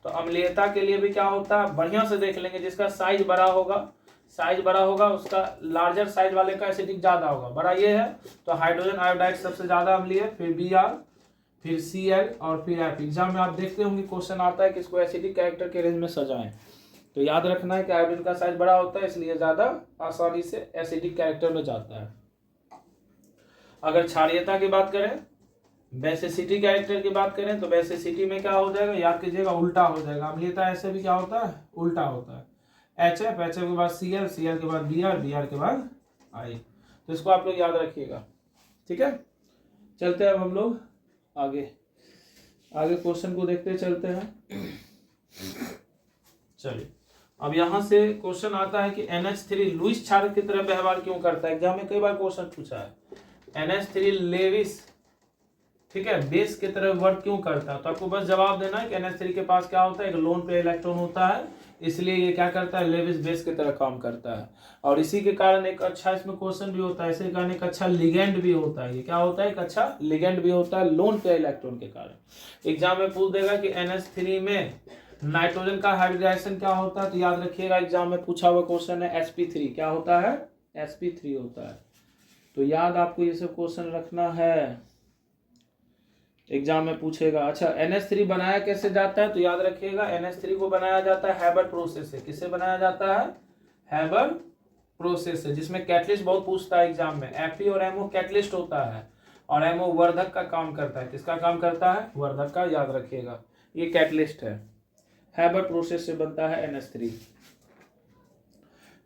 तो अम्लीयता के लिए भी क्या होता है? बढ़िया से देख लेंगे, जिसका साइज बड़ा होगा, साइज बड़ा होगा उसका लार्जर साइज वाले का एसिडिक ज्यादा होगा। बड़ा ये है तो हाइड्रोजन आयोडाइड सबसे ज्यादा अम्लीय, फिर Br, फिर Cl और फिर F। एग्जाम में आप देखते होंगे क्वेश्चन आता है कि इसको एसिडिक कैरेक्टर के रेंज में सजाएं। तो याद रखना है कि आयोडीन का साइज बड़ा होता है, इसलिए ज्यादा आसानी से एसिडिक कैरेक्टर में जाता है। अगर क्षारीयता की बात करें, बेसिसिटी कैरेक्टर की बात करें, तो बेसिसिटी में क्या हो जाएगा? याद कीजिएगा उल्टा हो जाएगा। अम्लीयता ऐसे भी क्या होता है? उल्टा होता है। HF, HF के बाद Cl, Cl के बाद Br, Br के बाद I। तो इसको आप लोग याद रखिएगा, ठीक है। चलते हैं अब हम लोग आगे क्वेश्चन को देखते चलते हैं। चलिए अब यहां से क्वेश्चन आता है कि NH3 लुईस क्षारक की तरह व्यवहार क्यों करता है। एग्जाम में कई बार क्वेश्चन पूछा है NH3 लेविस, ठीक है, बेस की तरह वर्क क्यों करता है। तो आपको बस जवाब देना है कि NH3 के पास क्या होता है? एक लोन पे इलेक्ट्रॉन होता है, इसलिए ये क्या करता है? लेविस बेस की तरह काम करता है। और इसी के कारण एक अच्छा इसमें क्वेश्चन भी होता है, इसी के कारण एक अच्छा लिगेंड भी होता है। ये क्या होता है? एक अच्छा लिगेंड भी होता है लोन पे इलेक्ट्रॉन के कारण। एग्जाम में पूछ देगा कि NH3 में नाइट्रोजन का हाइब्रिडाइजेशन क्या होता है, तो याद रखिएगा एग्जाम में पूछा हुआ क्वेश्चन है sp3 क्या होता है, sp3 होता है। तो याद आपको ये सब क्वेश्चन रखना है, एग्जाम में पूछेगा। अच्छा NH3 बनाया कैसे जाता है, तो याद रखिएगा NH3 को बनाया जाता है हैबर प्रोसेस से। किससे बनाया जाता है, हैबर प्रोसेस से, जिसमें कैटलिस्ट बहुत पूछता है एग्जाम में। Fe और MO कैटलिस्ट होता है और MO वर्धक का काम करता है। किसका काम करता है, वर्धक का, याद रखिएगा ये कैटलिस्ट है। हैबर प्रोसेस से बनता है NH3।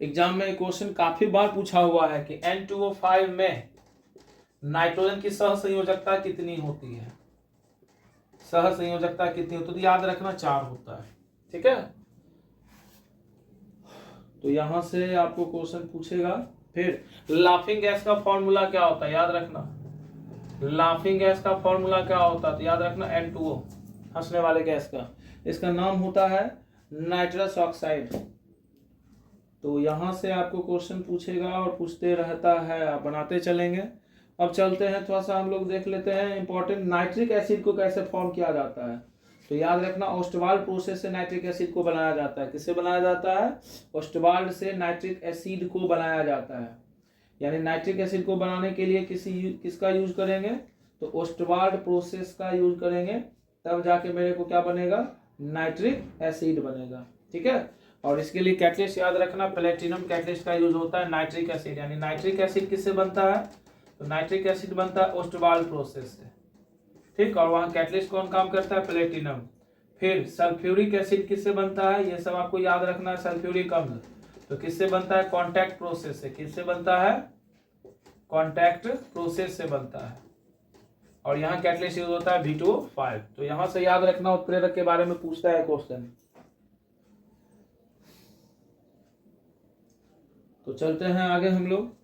एग्जाम में क्वेश्चन काफी बार पूछा हुआ है कि N2O5 में नाइट्रोजन की सह संयोजकता कितनी होती है, सह संयोजकता कितनी होती है, तो याद रखना 4 होता है। ठीक है, तो यहां से आपको क्वेश्चन पूछेगा। फिर लाफिंग गैस का फॉर्मूला क्या होता है, याद रखना लाफिंग गैस का फॉर्मूला क्या होता है, तो याद रखना N2O, हंसने वाले गैस का, इसका नाम होता है नाइट्रस ऑक्साइड। तो यहां से आपको क्वेश्चन पूछेगा और पूछते रहता है, आप बनाते चलेंगे। अब चलते हैं थोड़ा सा हम लोग देख लेते हैं इंपॉर्टेंट, नाइट्रिक एसिड को कैसे फॉर्म किया जाता है। तो याद रखना ओस्टवाल्ड प्रोसेस से नाइट्रिक एसिड को बनाया जाता है। किससे बनाया जाता है, ओस्टवाल्ड से नाइट्रिक एसिड को बनाया जाता है। यानी नाइट्रिक एसिड को बनाने के लिए किसका यूज करेंगे, तो ओस्टवाल्ड प्रोसेस का यूज करेंगे, तब जाके मेरे को क्या बनेगा, नाइट्रिक एसिड बनेगा। ठीक है, और इसके लिए कैटलिस्ट याद रखना प्लेटिनम कैटलिस्ट का यूज होता है नाइट्रिक एसिड। यानी नाइट्रिक एसिड किससे बनता है, तो नाइट्रिक एसिड बनता है ओस्टवाल्ड प्रोसेस से। ठीक, और वहां कैटलिस्ट कौन काम करता है, प्लेटिनम। फिर सल्फ्यूरिक एसिड किससे बनता है, ये सब आपको याद रखना है। सल्फ्यूरिक अम्ल तो किससे बनता है, कॉन्टैक्ट प्रोसेस से। किससे बनता है, कॉन्टैक्ट प्रोसेस से बनता है। और यहाँ कैटलिस्ट यूज होता है V2O5। तो यहां से याद रखना उत्प्रेरक के बारे में पूछता है क्वेश्चन। तो चलते हैं आगे, हम लोग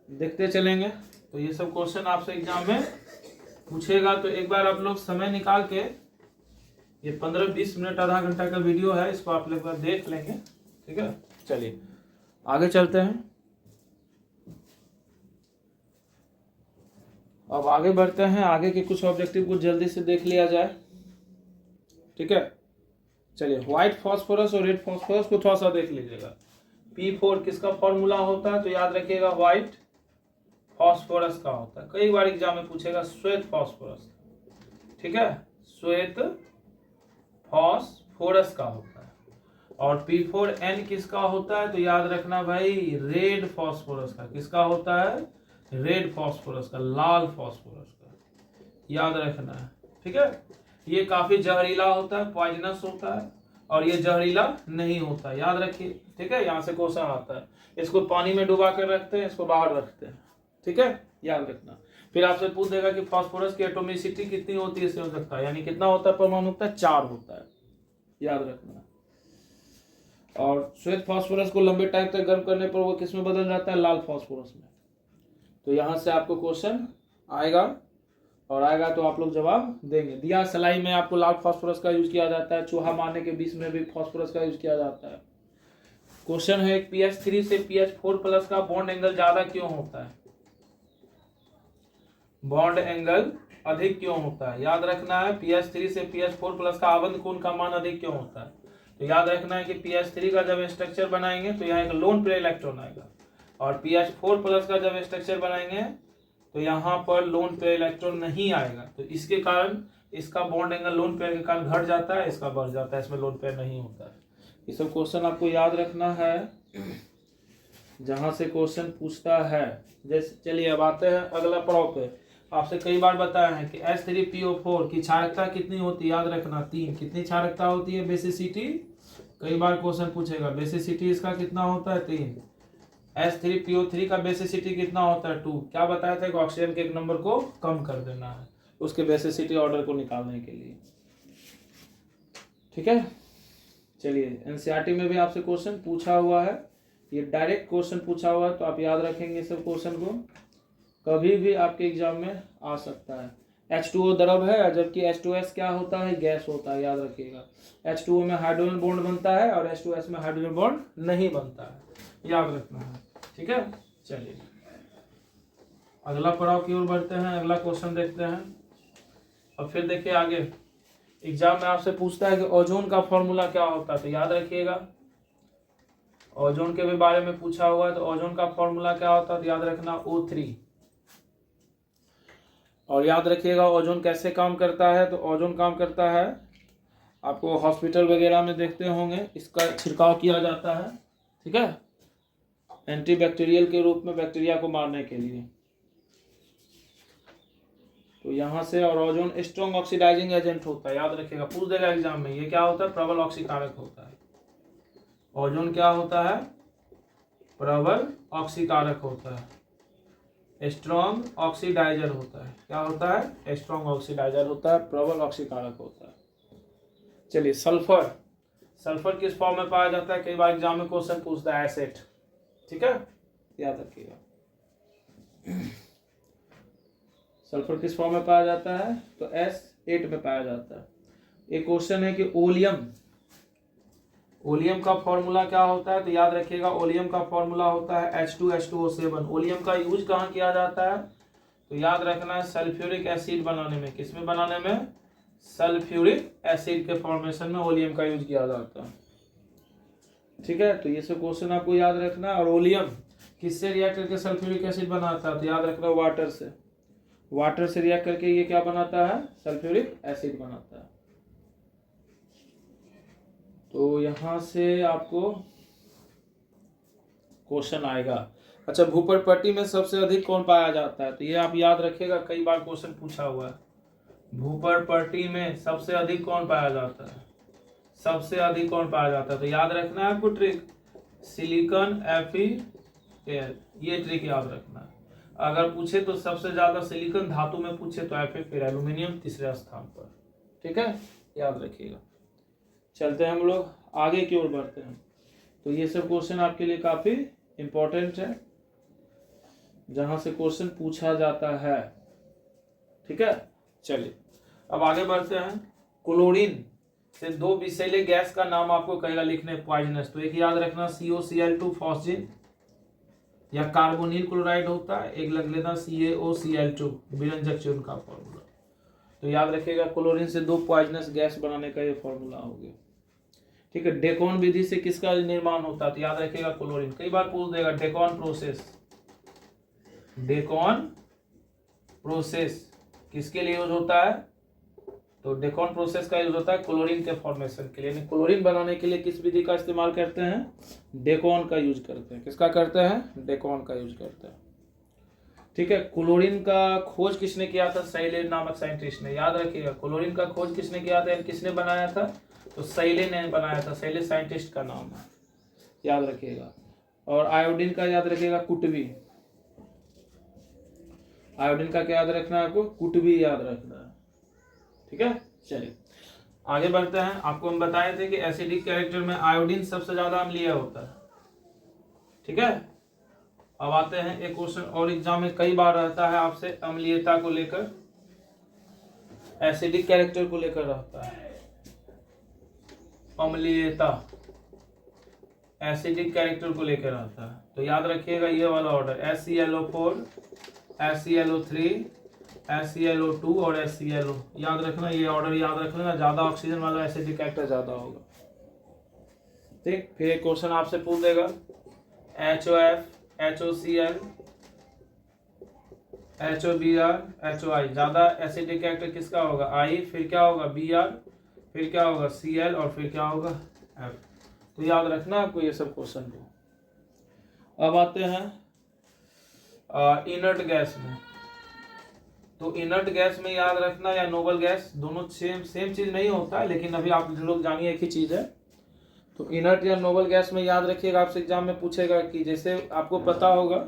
देखते चलेंगे। तो ये सब क्वेश्चन आपसे एग्जाम में पूछेगा, तो एक बार आप लोग समय निकाल के, ये 15-20 मिनट आधा घंटा का वीडियो है, इसको आप लोग देख लेंगे। ठीक है, चलिए आगे चलते हैं। अब आगे बढ़ते हैं, आगे के कुछ ऑब्जेक्टिव को जल्दी से देख लिया जाए। ठीक है, चलिए व्हाइट फॉस्फोरस और रेड फॉस्फोरस को थोड़ा सा देख लीजिएगा। P4 किसका फॉर्मूला होता है, तो याद रखिएगा व्हाइट फॉस्फोरस का होता है। कई बार एग्जाम में पूछेगा श्वेत फॉस्फोरस। ठीक है, श्वेत फॉस्फोरस का होता है। और P4N किसका होता है, तो याद रखना भाई रेड फॉस्फोरस का। किसका होता है, रेड फॉस्फोरस का, लाल फॉस्फोरस का, याद रखना है। ठीक है, ये काफी जहरीला होता है, पॉइजनस होता है, और ये जहरीला नहीं होता, याद रखिए। ठीक है, यहाँ से क्वेश्चन आता है। इसको पानी में डुबा कर रखते हैं, इसको बाहर रखते हैं। ठीक है, याद रखना। फिर आपसे पूछ देगा कि फास्फोरस की एटोमिसिटी कितनी होती है संयोजकता, यानी कितना होता है परमाणुकता, 4 होता है, याद रखना। और श्वेत फास्फोरस को लंबे टाइम तक गर्म करने पर वो किस में बदल जाता है, लाल फास्फोरस में। तो यहां से आपको क्वेश्चन आएगा, और आएगा तो आप लोग जवाब देंगे। दिया सलाई में आपको लाल फास्फोरस का यूज किया जाता है, चूहा मारने के बीच में भी फास्फोरस का यूज किया जाता है। क्वेश्चन है pH3 से pH4+ का बॉन्ड एंगल ज्यादा क्यों होता है, बॉन्ड एंगल अधिक क्यों होता है, याद रखना है। pH3 से pH4+ का आबंध कोण का मान अधिक क्यों होता है, तो याद रखना है कि pH3 का जब स्ट्रक्चर बनाएंगे तो यहाँ एक लोन पेयर इलेक्ट्रॉन आएगा, और pH4+ का जब स्ट्रक्चर बनाएंगे तो यहाँ पर लोन पेयर इलेक्ट्रॉन नहीं आएगा। तो इसके कारण इसका बॉन्ड एंगल लोन पेयर के कारण घट जाता है, इसका बढ़ जाता है, इसमें लोन पेयर नहीं होता है। ये सब क्वेश्चन आपको याद रखना है जहां से क्वेश्चन पूछता है। जैसे चलिए अब आते हैं अगला पड़ाव पे। आपसे कई बार बताया है कि H3PO4 की क्षारकता कितनी होती है, याद रखना 3। कितनी क्षारकता होती है, बेसिसिटी, कई बार क्वेश्चन पूछेगा। बेसिसिटी इसका कितना होता है, 3। H3PO3 का बेसिसिटी कितना होता है, 2। क्या बताया था कि ऑक्सीजन के एक नंबर को कम कर देना है उसके बेसिसिटी ऑर्डर को निकालने के लिए। ठीक है, चलिए एनसीईआरटी में भी आपसे क्वेश्चन पूछा हुआ है, ये डायरेक्ट क्वेश्चन पूछा हुआ है, तो आप याद रखेंगे सब क्वेश्चन को, कभी भी आपके एग्जाम में आ सकता है। H2O द्रव है, जबकि H2S क्या होता है, गैस होता है, याद रखिएगा। H2O में हाइड्रोजन बॉन्ड बनता है और H2S में हाइड्रोजन बॉन्ड नहीं बनता है, याद रखना है। ठीक है, चलिए अगला पड़ाव की ओर बढ़ते हैं, अगला क्वेश्चन देखते हैं। और फिर देखिए आगे एग्जाम में आपसे पूछता है कि ओजोन का फॉर्मूला क्या होता है, तो याद रखिएगा। ओजोन के भी बारे में पूछा हुआ है, तो ओजोन का फॉर्मूला क्या होता है, तो याद रखना O3। और याद रखिएगा ओजोन कैसे काम करता है, तो ओजोन काम करता है, आपको हॉस्पिटल वगैरह में देखते होंगे इसका छिड़काव किया जाता है, ठीक है, एंटीबैक्टीरियल के रूप में बैक्टीरिया को मारने के लिए। तो यहाँ से, और ओजोन स्ट्रॉन्ग ऑक्सीडाइजिंग एजेंट होता है, याद रखिएगा, पूछ देगा एग्जाम में, ये क्या होता है, प्रबल ऑक्सीकारक होता है। ओजोन क्या होता है, प्रबल ऑक्सीकारक होता है, स्ट्रॉन्ग ऑक्सीडाइजर होता है। क्या होता है, स्ट्रॉन्ग ऑक्सीडाइजर होता है, प्रबल ऑक्सीकारक होता है। चलिए सल्फर, सल्फर किस फॉर्म में पाया जाता है, कई बार एग्जाम में क्वेश्चन पूछता है, एसिड, ठीक है, याद रखिएगा। सल्फर किस फॉर्म में पाया जाता है, तो S8 में पाया जाता है। एक क्वेश्चन है कि ओलियम, ओलियम का फॉर्मूला क्या होता है, तो याद रखिएगा ओलियम का फॉर्मूला होता है H2H2O7। ओलियम का यूज कहाँ किया जाता है, तो याद रखना है सल्फ्यूरिक एसिड बनाने में। किसमें बनाने में, सल्फ्यूरिक एसिड के फॉर्मेशन में ओलियम का यूज किया जाता है, ठीक है। तो ये सब क्वेश्चन आपको याद रखना है। और ओलियम किससे रिएक्ट करके सल्फ्यूरिक एसिड बनाता है, तो याद रखना वाटर से, वाटर से रिएक्ट करके ये क्या बनाता है, सल्फ्यूरिक एसिड बनाता है। तो यहां से आपको क्वेश्चन आएगा। अच्छा, भूपर्पट्टी में सबसे अधिक कौन पाया जाता है, तो ये आप याद रखिएगा, कई बार क्वेश्चन पूछा हुआ है। भूपर्पट्टी में सबसे अधिक कौन पाया जाता है, सबसे अधिक कौन पाया जाता है, तो याद रखना है आपको ट्रिक, सिलिकॉन Fe, ये ट्रिक याद रखना है। अगर पूछे तो सबसे ज्यादा सिलिकॉन धातु में पूछे तो Fe, फिर एल्यूमिनियम तीसरे स्थान पर, ठीक है, याद रखिएगा। चलते हैं हम लोग आगे की ओर बढ़ते हैं। तो ये सब क्वेश्चन आपके लिए काफी इंपॉर्टेंट है, जहां से क्वेश्चन पूछा जाता है, ठीक है। चलिए अब आगे बढ़ते हैं। क्लोरीन से दो विषैले गैस का नाम आपको कहेगा लिखने, पॉइजनस। तो एक याद रखना COCl2 फॉस्जिन या कार्बोनिल क्लोराइड होता है, एक लग लेना CaOCl2 विरंजक चूर्ण का फॉर्मूला। तो याद रखिएगा क्लोरीन से दो पॉइजनस गैस बनाने का ये फॉर्मूला हो गया, ठीक है। डेकोन विधि से किसका निर्माण होता है, तो याद रखिएगा क्लोरीन। कई बार पूछ देगा डेकोन प्रोसेस, डेकोन प्रोसेस किसके लिए यूज होता है, तो डेकोन प्रोसेस का यूज होता है क्लोरीन के फॉर्मेशन के लिए। क्लोरीन बनाने के लिए किस विधि का इस्तेमाल करते हैं, डेकोन का यूज करते हैं। किसका करते हैं, डेकोन का यूज करते हैं, ठीक है। क्लोरीन का खोज किसने किया था, सैलेन नामक साइंटिस्ट ने। याद रखिएगा क्लोरीन का खोज किसने किया था, किसने बनाया था, तो सैलेन ने बनाया था, सैलेन साइंटिस्ट का नाम है, याद रखिएगा। और आयोडीन का याद रखिएगा कुटबी, आयोडीन का क्या याद रखना है आपको, कुटबी याद रखना है, ठीक है। चलिए आगे बढ़ते हैं। आपको हम बताए थे कि एसिडिक कैरेक्टर में आयोडीन सबसे ज्यादा अम्लीय होता है, ठीक है। अब आते हैं एक क्वेश्चन और एग्जाम में कई बार रहता है आपसे, अम्लीयता को लेकर, एसिडिक कैरेक्टर को लेकर रहता है, अम्लीयता एसिडिक कैरेक्टर को लेकर रहता है। तो याद रखिएगा ये वाला ऑर्डर, HClO4, HClO3, HClO2 और HClO, याद रखना ये ऑर्डर, याद रखना, ज्यादा ऑक्सीजन वाला एसिडिक कैरेक्टर ज्यादा होगा, ठीक। फिर एक क्वेश्चन आपसे पूछ देगा HOF, HOCl, HOBr, HOI, ज्यादा एसिडिक कैरेक्टर किसका होगा, I, फिर क्या होगा Br, फिर क्या होगा Cl और फिर क्या होगा F। तो याद रखना आपको ये सब क्वेश्चन को। अब आते हैं इनर्ट गैस में। तो इनर्ट गैस में याद रखना या नोबल गैस, दोनों सेम चीज नहीं होता है, लेकिन अभी आप लोग जानिए एक ही चीज है। तो इनर्ट या नोबल गैस में याद रखिएगा, आपसे एग्जाम में पूछेगा कि जैसे आपको पता होगा,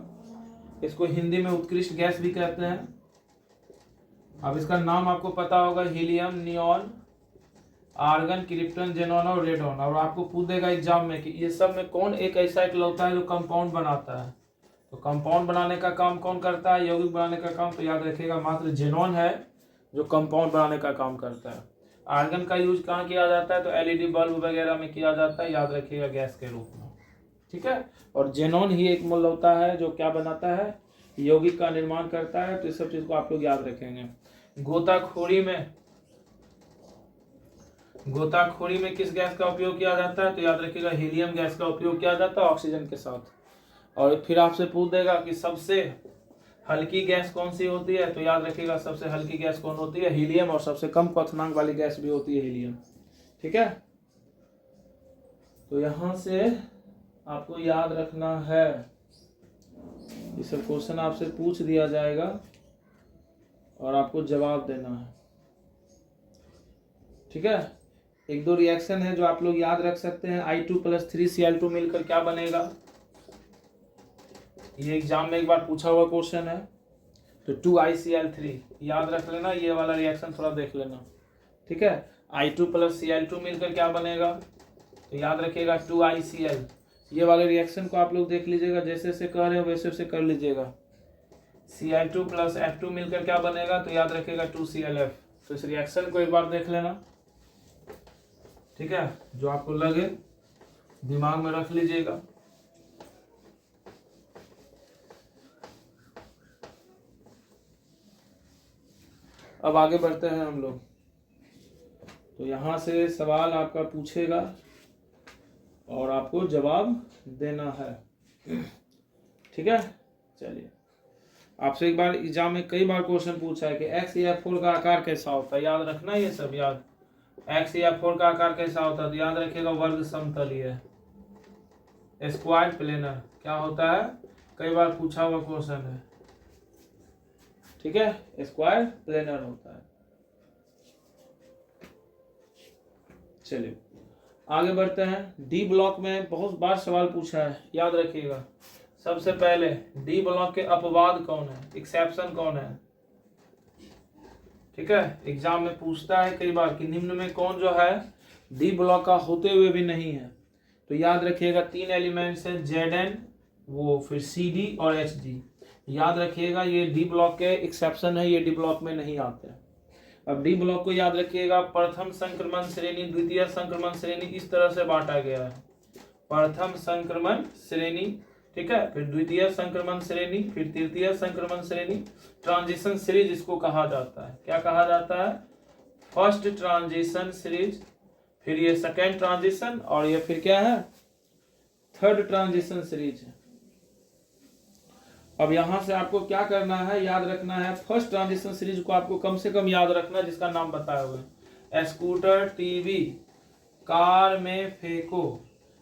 इसको हिंदी में उत्कृष्ट गैस भी कहते हैं। अब इसका नाम आपको पता होगा, helium, neon, argon, krypton, xenon और रेडॉन। और आपको पूछ देगा एग्जाम में कि ये सब में कौन एक ऐसा इकलौता है जो कंपाउंड बनाता है। तो कंपाउंड बनाने का काम कौन करता है, यौगिक बनाने का काम, तो याद रखिएगा मात्र जेनॉन है जो कंपाउंड बनाने का काम करता है। आर्गन का यूज कहाँ किया जाता है, तो LED बल्ब वगैरह में किया जाता है, याद रखिएगा गैस के रूप में, ठीक है। और जेनॉन ही एक मूल होता है जो क्या बनाता है, यौगिक का निर्माण करता है। तो इस सब चीज को आप लोग याद रखेंगे। गोताखोरी में गोताखोरी में किस गैस का उपयोग किया जाता है? तो याद रखिएगा हीलियम गैस का उपयोग किया जाता है ऑक्सीजन के साथ। और फिर आपसे पूछ देगा कि सबसे हल्की गैस कौन सी होती है? तो याद रखिएगा सबसे हल्की गैस कौन होती है? हीलियम। और सबसे कम क्वथनांक वाली गैस भी होती है हीलियम। ठीक है, तो यहां से आपको याद रखना है, ये सब क्वेश्चन आपसे पूछ दिया जाएगा और आपको जवाब देना है। ठीक है, एक दो रिएक्शन है जो आप लोग याद रख सकते हैं। I2 + 3Cl2 मिलकर क्या बनेगा? ये एग्जाम में एक बार पूछा हुआ क्वेश्चन है। तो 2ICl3 याद रख लेना, ये वाला रिएक्शन थोड़ा देख लेना। ठीक है, I2 + Cl2 मिलकर क्या बनेगा? तो याद रखिएगा 2ICl। ये वाले रिएक्शन को आप लोग देख लीजिएगा, जैसे जैसे कर रहे हो वैसे वैसे कर लीजिएगा। Cl2 + F2 मिलकर क्या बनेगा? तो याद रखिएगा 2ClF। तो इस रिएक्शन को एक बार देख लेना। ठीक है, जो आपको लगे दिमाग में रख लीजिएगा। अब आगे बढ़ते हैं हम लोग। तो यहां से सवाल आपका पूछेगा और आपको जवाब देना है। ठीक है, चलिए, आपसे एक बार एग्जाम में कई बार क्वेश्चन पूछा है कि XeF4 का आकार कैसा होता है। याद रखना ये सब याद। XeF4 का आकार कैसा होता है? तो याद रखिएगा वर्ग समतलीय, स्क्वायर प्लेनर। क्या होता है? कई बार पूछा हुआ क्वेश्चन है। ठीक है, स्क्वायर प्लेनर होता है। चलिए आगे बढ़ते हैं। डी ब्लॉक में बहुत बार सवाल पूछा है, याद रखिएगा। सबसे पहले डी ब्लॉक के अपवाद कौन है, एक्सेप्शन कौन है? ठीक है, एग्जाम में पूछता है कई बार कि निम्न में कौन जो है डी ब्लॉक का होते हुए भी नहीं है। तो याद रखिएगा 3 एलिमेंट्स है, Zn, वो फिर Cd और Hg। याद रखिएगा ये डी ब्लॉक के एक्सेप्शन है, ये डी ब्लॉक में नहीं आते हैं। अब डी ब्लॉक को याद रखिएगा, प्रथम संक्रमण श्रेणी, द्वितीय संक्रमण श्रेणी, इस तरह से बांटा गया है। प्रथम संक्रमण श्रेणी, ठीक है, फिर द्वितीय संक्रमण श्रेणी, फिर तृतीय संक्रमण श्रेणी, ट्रांजिशन सीरीज इसको कहा जाता है। क्या कहा जाता है? फर्स्ट ट्रांजिशन सीरीज, फिर ये सेकेंड ट्रांजिशन, और ये फिर क्या है? थर्ड ट्रांजिशन सीरीज है। अब यहां से आपको क्या करना है, याद रखना है। फर्स्ट ट्रांजिशन सीरीज को आपको कम से कम याद रखना, जिसका नाम बताया हुआ है। स्कूटर टीवी कार में फेंको,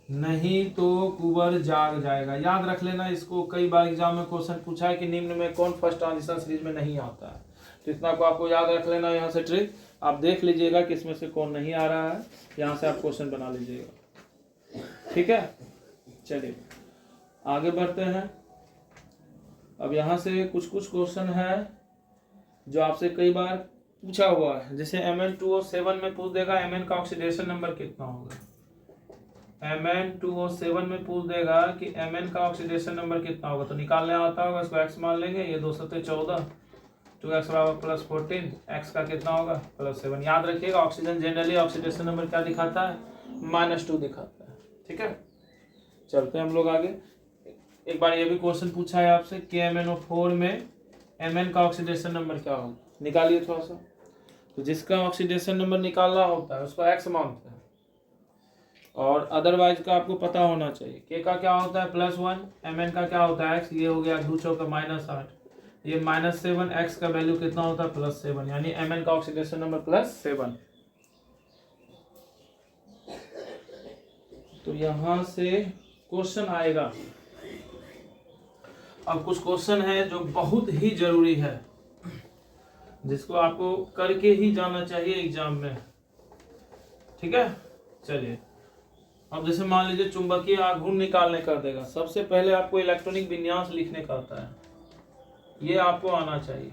नहीं तो कुबर जाग जाएगा। याद रख लेना इसको, कई बार एग्जाम में क्वेश्चन पूछा है कि निम्न में कौन फर्स्ट ट्रांजिशन सीरीज में नहीं आता है। तो इतना को आपको याद रख लेना। यहाँ से ट्रिक आप देख लीजिएगा कि इसमें से कौन नहीं आ रहा है, यहाँ से आप क्वेश्चन बना लीजिएगा। ठीक है, चलिए आगे बढ़ते हैं। अब यहाँ से कुछ कुछ क्वेश्चन है जो आपसे कई बार पूछा हुआ है। जैसे Mn2O7 में पूछ देगा Mn का ऑक्सीडेशन नंबर कितना होगा। Mn2O7 में पूछ देगा कि Mn का ऑक्सीडेशन नंबर कितना होगा। तो निकालने आता होगा, इसको x मान लेंगे। ये 2 × 14, 2x = +14, x का कितना होगा? +7। याद रखिएगा ऑक्सीजन जनरली ऑक्सीडेशन नंबर क्या दिखाता है? -2 दिखाता है। ठीक है, चलते हैं हम लोग आगे। एक बार ये भी क्वेश्चन पूछा है आपसे कि MnO4 में Mn का ऑक्सीडेशन नंबर क्या होगा। निकालिए थोड़ा सा। तो जिसका ऑक्सीडेशन नंबर निकालना होता है उसको x मानते हैं, और अदरवाइज का आपको पता होना चाहिए। K का क्या होता है? +1, Mn का क्या होता है? x। ये हो गया 2 × -8, ये -7, x का वैल्यू कितना होता है? +7, यानी Mn का ऑक्सीडेशन नंबर +7। तो यहां से क्वेश्चन आएगा। अब कुछ क्वेश्चन है जो बहुत ही जरूरी है, जिसको आपको करके ही जाना चाहिए एग्जाम में। ठीक है, चलिए। अब जैसे मान लीजिए चुंबकीय आघूर्ण निकालने कर देगा। सबसे पहले आपको इलेक्ट्रॉनिक विन्यास लिखने का आता है, ये आपको आना चाहिए।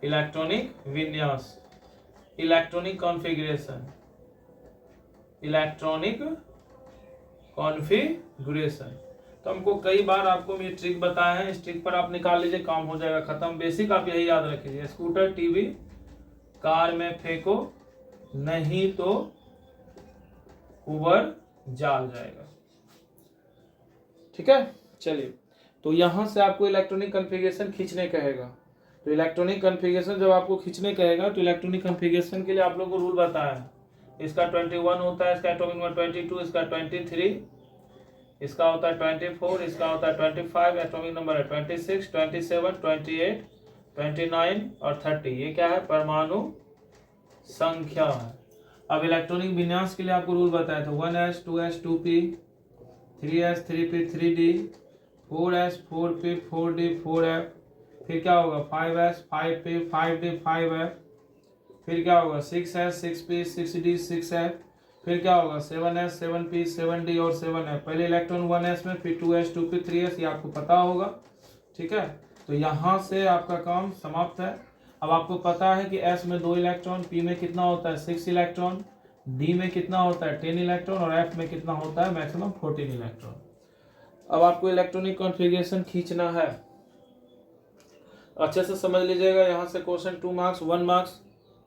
इलेक्ट्रॉनिक विन्यास, इलेक्ट्रॉनिक कॉन्फ़िगरेशन, इलेक्ट्रॉनिक कॉन्फ़िगरेशन। तो हमको कई बार आपको ये ट्रिक बताया है, इस ट्रिक पर आप निकाल लीजिए, काम हो जाएगा खत्म। बेसिक आप यही याद रखिए, स्कूटर टीवी कार में फेंको, नहीं तो कुबर जाल जाएगा। ठीक है, चलिए। तो यहां से आपको इलेक्ट्रॉनिक कॉन्फ़िगरेशन खींचने कहेगा। तो इलेक्ट्रॉनिक कॉन्फ़िगरेशन जब आपको खींचने कहेगा, तो इलेक्ट्रॉनिक कॉन्फ़िगरेशन के लिए आप लोग को रूल बताया है। इसका 21 होता है, इसका एटॉमिक नंबर 22, इसका 23, इसका होता है 24, इसका होता है 25, एटॉमिक नंबर है 26, 27, 28, 29 और 30। ये क्या है? परमाणु संख्या है। अब इलेक्ट्रॉनिक विन्यास के लिए आपको रूल बताया था 1s 2s 2p 3s 3p 3d 4s 4p 4d 4f, फिर क्या होगा 5s 5p 5d 5f, फिर क्या होगा 6s 6p 6d 6f, फिर क्या होगा 7s 7p 7d और 7f। पहले इलेक्ट्रॉन 1s में, फिर 2s 2p 3s, ये आपको पता होगा। ठीक है, तो यहाँ से आपका काम समाप्त है। अब आपको पता है कि s में 2 इलेक्ट्रॉन, p में कितना होता है 6 इलेक्ट्रॉन, d में कितना होता है 10 इलेक्ट्रॉन और f में कितना होता है मैक्सिमम 14 इलेक्ट्रॉन। अब आपको इलेक्ट्रॉनिक कॉन्फ़िगरेशन खींचना है, अच्छे से समझ लीजिएगा। यहाँ से क्वेश्चन 2 मार्क्स 1 मार्क्स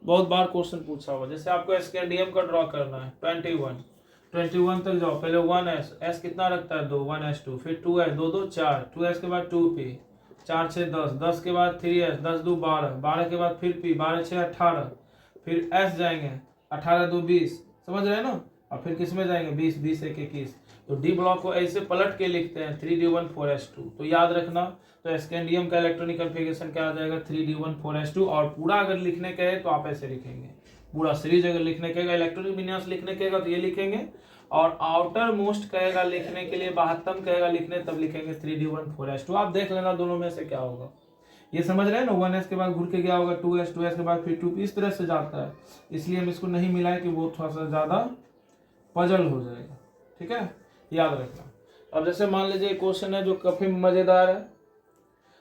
बहुत बार क्वेश्चन पूछा हुआ। जैसे आपको एसकेडीएम का ड्रॉ करना है 21 तक जाओ। पहले 1s, s कितना रखता है 2, 1s2, फिर 2s 2 2 4, 2s के बाद 2p 4 6 10, 10 के बाद 3s 10 2 12, 12 के बाद फिर p 12 6 18, फिर s जाएंगे 18 2 20, समझ रहे हैं ना। और फिर किस में जाएंगे 20 20 1 21। तो डी ब्लॉक को ऐसे पलट के लिखते हैं 3d1 4s2। तो याद रखना, तो एस्केंडियम का इलेक्ट्रॉनिक कॉन्फ़िगरेशन क्या आ जाएगा 3d1 4s2। और पूरा अगर लिखने का है तो आप ऐसे लिखेंगे, पूरा सीरीज अगर लिखने कहेगा, इलेक्ट्रॉनिक विन्यास लिखने कहेगा तो ये लिखेंगे, और आउटर मोस्ट कहेगा लिखने के लिए, 72 कहेगा लिखने, तब लिखेंगे 3d1 4s2। आप देख लेना दोनों में से क्या होगा। ये समझ रहे हैं ना, 1s के बाद घूर के क्या होगा 2s, 2s के बाद फिर 2p, इस तरह से जाता है। इसलिए हम इसको नहीं मिलाए कि वो थोड़ा सा ज्यादा पजल हो जाएगा। ठीक है, याद रखना। अब जैसे मान लीजिए क्वेश्चन है जो काफी मजेदार है।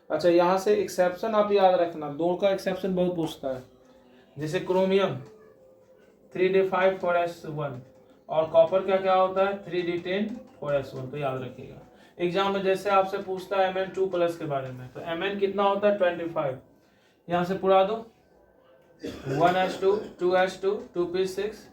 अच्छा, यहाँ से एक्सेप्शन आप याद रखना, 2 का एक्सेप्शन बहुत पूछता है। जैसे क्रोमियम 3d5 4s1 और कॉपर क्या क्या होता है 3d10 4s1, तो याद रखिएगा। एग्जाम में जैसे आपसे पूछता है Mn2+ के बारे में, तो Mn कितना होता है 25, यहाँ से पुरा दो 1s2 2s2 2p6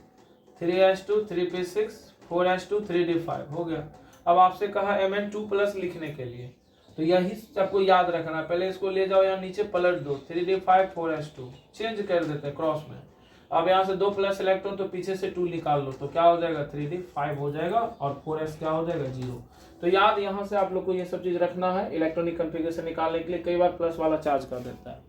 3s2 3p6 4s2 3d5 हो गया। अब आपसे कहा Mn2+ लिखने के लिए, तो यही आपको याद रखना। पहले इसको ले जाओ यहाँ नीचे पलट दो 3d5 4s2, चेंज कर देते हैं क्रॉस में। अब यहाँ से 2+ इलेक्ट्रॉन, तो पीछे से 2 निकाल लो, तो क्या हो जाएगा 3d5 हो जाएगा, और 4s क्या हो जाएगा 0। तो याद यहाँ से आप लोग को ये सब चीज रखना है इलेक्ट्रॉनिक कॉन्फ़िगरेशन निकालने के लिए। कई बार प्लस वाला चार्ज कर देता है।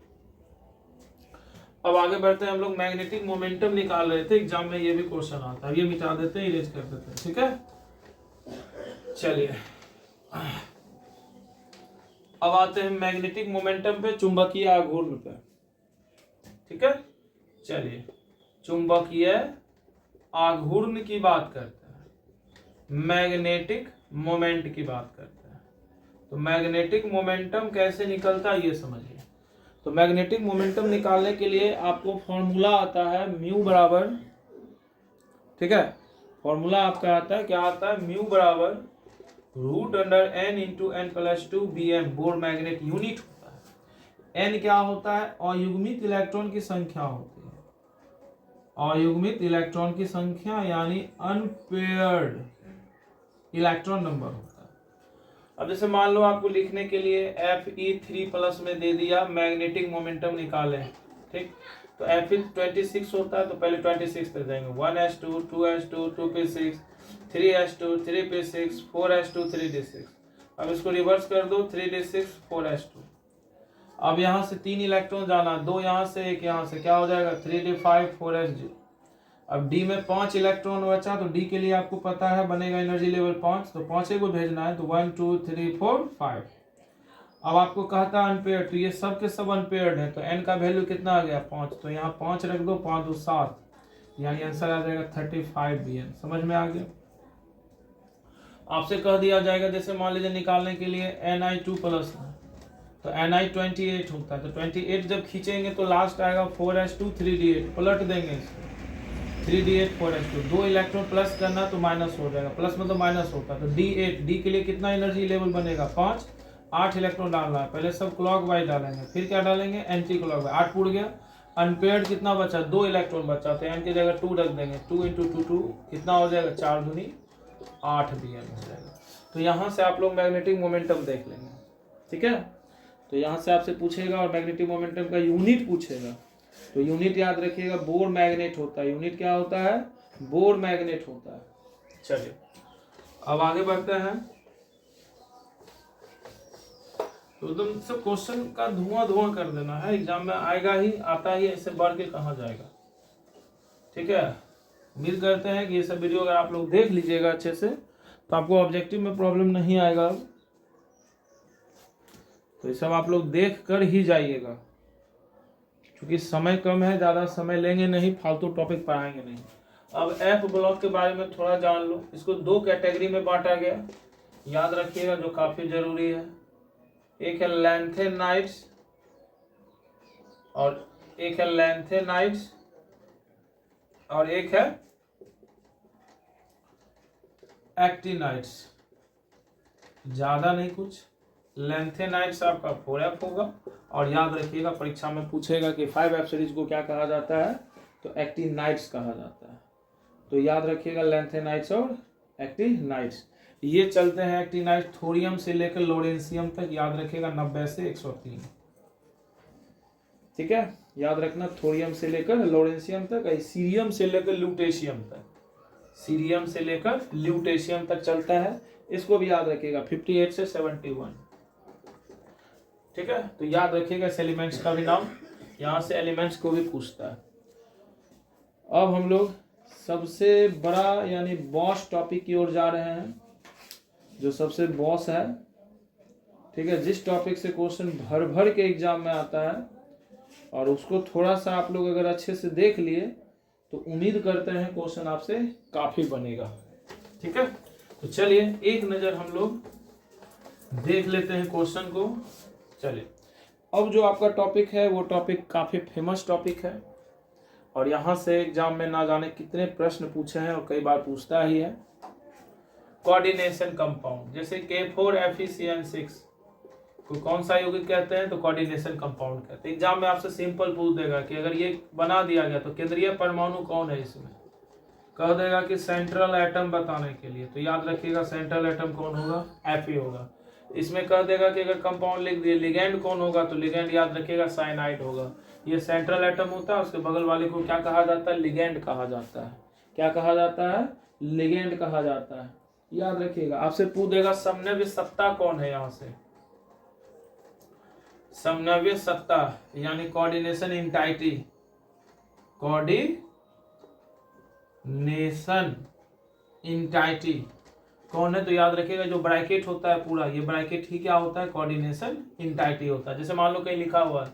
अब आगे बढ़ते हैं, हम लोग मैग्नेटिक मोमेंटम निकाल रहे थे, एग्जाम में ये भी क्वेश्चन आता है। ये मिटा देते हैं, इरेज कर देते हैं। ठीक है, चलिए अब आते हैं मैग्नेटिक मोमेंटम पे, चुंबकीय आघूर्ण पे। ठीक है, चलिए चुंबकीय आघूर्ण की बात करते हैं, मैग्नेटिक मोमेंट की बात करते हैं। तो मैग्नेटिक मोमेंटम कैसे निकलता है ये समझिए। तो मैग्नेटिक मोमेंटम निकालने के लिए आपको फॉर्मूला आता है म्यू बराबर, ठीक है, फॉर्मूला आपका आता है, क्या आता है म्यू बराबर √n × n+2 Bm, bore magnet unit होता है। n क्या होता है, अयुग्मित इलेक्ट्रॉन की संख्या होती है, अयुग्मित इलेक्ट्रॉन की संख्या यानी अनपेयर्ड इलेक्ट्रॉन नंबर होता है। अब जैसे मान लो आपको लिखने के लिए Fe3+ में दे दिया मैग्नेटिक मोमेंटम निकाले, ठीक, तो Fe 26 होता है, तो पहले 26 तक जाएंगे 1s2 2s2 2p6 3s2 3p6 4s2 3d6। अब इसको रिवर्स कर दो 3d6 4s2। अब यहाँ से 3 इलेक्ट्रॉन जाना, 2 यहाँ से 1 यहाँ से, क्या हो जाएगा 3d5 4s0। अब d में 5 इलेक्ट्रॉन बचा, तो d के लिए आपको पता है बनेगा एनर्जी लेवल 5, तो 5 को भेजना है, तो 1 2 3 4 5। अब आपको कहता है अनपेयर्ड, तो ये सब के सब अनपेयर्ड है, तो n का वैल्यू कितना आ गया 5, तो यहाँ 5 रख दो, 5 2 7, यानी आंसर आ जाएगा 35 Bn। समझ में आ गया। आपसे कह दिया जाएगा जैसे मान लीजिए निकालने के लिए Ni2+ है, तो Ni 28 होता है, तो 28 जब खींचेंगे तो लास्ट आएगा 4s2 3d8, पलट देंगे इसको 3d8 4s2, 2 इलेक्ट्रॉन प्लस करना तो माइनस हो जाएगा, प्लस में तो माइनस होता है, तो d8, d के लिए कितना एनर्जी लेवल बनेगा 5, 8 इलेक्ट्रॉन डालना है, पहले सब क्लॉकवाइज डालेंगे, फिर क्या डालेंगे एंटी क्लॉकवाइज, 8 पूर्ण गया। अनपेयर्ड कितना बचा 2 इलेक्ट्रॉन बचा, तो n की जगह 2 रख देंगे, 2 × 2 2 कितना हो जाएगा 4 दूनी 8 Bn हो जाएगा। तो यहाँ से आप लोग मैग्नेटिक मोमेंटम देख लेंगे। ठीक है, तो यहाँ से आपसे पूछेगा और मैग्नेटिक मोमेंटम का यूनिट पूछेगा, तो यूनिट याद रखिएगा बोर मैग्नेट होता है। यूनिट क्या होता है बोर मैग्नेट होता है। चलिए अब आगे बढ़ते हैं। तो एकदम से क्वेश्चन का धुआं धुआं कर देना है, एग्जाम में आएगा ही, आता ही, ऐसे बढ़ के कहाँ जाएगा। ठीक है, उम्मीद करते हैं कि ये सब वीडियो अगर आप लोग देख लीजिएगा अच्छे से तो आपको ऑब्जेक्टिव में प्रॉब्लम नहीं आएगा। तो ये सब आप लोग देख कर ही जाइएगा, क्योंकि समय कम है, ज़्यादा समय लेंगे नहीं, फालतू टॉपिक पढ़ाएंगे नहीं। अब एफ ब्लॉक के बारे में थोड़ा जान लो। इसको दो कैटेगरी में बांटा गया, याद रखिएगा, जो काफ़ी ज़रूरी है। एक है लैंथेनाइट्स और एक है लैंथेनाइट्स और एक है एक्टिनाइट्स। ज़्यादा नहीं कुछ। लैंथेनाइट्स आपका 4F होगा, और याद रखिएगा परीक्षा में पूछेगा कि 5F सीरीज को क्या कहा जाता है, तो एक्टिनाइट्स कहा जाता है। तो याद रखिएगा लैंथेनाइट्स और एक्टिनाइट्स। ये चलते हैं एक्टिनाइट्स थोरियम से लेकर लॉरेंशियम तक, याद रखिएगा 90 से 103। ठीक है, याद रखना, थोरियम से लेकर लॉरेंशियम तक, सीरियम से लेकर ल्यूटेशियम तक, सीरियम से लेकर ल्यूटेशियम तक चलता है। इसको भी याद रखिएगा 58 से 71। ठीक है, तो याद रखिएगा इस एलिमेंट्स का भी नाम, यहाँ से एलिमेंट्स को भी पूछता है। अब हम लोग सबसे बड़ा यानी बॉस टॉपिक की ओर जा रहे हैं, जो सबसे बॉस है। ठीक है, जिस टॉपिक से क्वेश्चन भर भर के एग्जाम में आता है, और उसको थोड़ा सा आप लोग अगर अच्छे से देख लिए तो उम्मीद करते हैं क्वेश्चन आपसे काफी बनेगा। ठीक है, तो चलिए एक नज़र हम लोग देख लेते हैं क्वेश्चन को। चलिए, अब जो आपका टॉपिक है वो टॉपिक काफ़ी फेमस टॉपिक है, और यहाँ से एग्जाम में ना जाने कितने प्रश्न पूछे हैं, और कई बार पूछता ही है। कोऑर्डिनेशन कंपाउंड, जैसे K4FeCN6 को कौन सा यौगिक कहते हैं, तो कोऑर्डिनेशन कंपाउंड कहते हैं। एग्जाम में आपसे सिंपल पूछ देगा कि अगर ये बना दिया गया तो केंद्रीय परमाणु कौन है, इसमें कह देगा कि सेंट्रल एटम बताने के लिए, तो याद रखिएगा सेंट्रल एटम कौन होगा, Fe होगा। इसमें कह देगा कि अगर कंपाउंड लिख दिए लिगेंड कौन होगा, तो लिगेंड याद रखिएगा साइनाइड होगा। ये सेंट्रल एटम होता है, उसके बगल वाले को क्या कहा जाता है, लिगेंड कहा जाता है। क्या कहा जाता है, लिगेंड कहा जाता है। याद रखिएगा, आपसे पूछ देगा समन्वय सत्ता कौन है, यहाँ से समन्वय सत्ता यानी कोऑर्डिनेशन इंटाइटी, कोऑर्डिनेशन इंटाइटी कौन है, तो याद रखिएगा जो ब्रैकेट होता है पूरा, ये ब्रैकेट ही क्या होता है, कोऑर्डिनेशन इंटाइटी होता है। जैसे मान लो कहीं लिखा हुआ है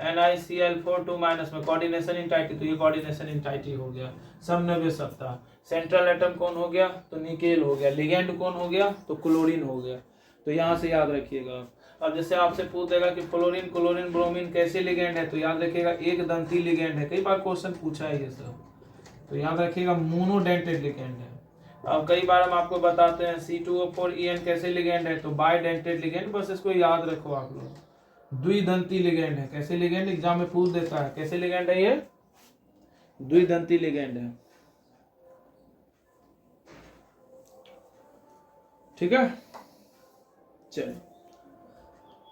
NiCl4 2 माइनस में कोऑर्डिनेशन इंटाइटी, तो ये कोऑर्डिनेशन इंटाइटी हो गया। समन्वय सत्ता, सेंट्रल एटम कौन हो गया, तो निकेल हो गया। लिगेंड कौन हो गया, तो क्लोरीन हो गया। तो यहाँ से याद रखिएगा। अब जैसे आपसे पूछ देगा कि फ्लोरीन, क्लोरीन, ब्रोमीन कैसे लिगेंड है, तो याद रखिएगा एक दंती लिगेंड है। कई बार क्वेश्चन पूछा है ये सब, तो याद रखिएगा मोनोडेंटेड लिगेंड है। अब कई बार हम आपको बताते हैं C2O4En कैसे लिगेंड है, तो बाइडेंटेड लिगेंड, बस इसको याद रखो आप लोग। द्विदंती लिगेंड है, कैसे लिगेंड, एग्जाम में पूछ देता है कैसे लिगेंड है, ये द्विदंती लिगेंड है। ठीक है, चलिए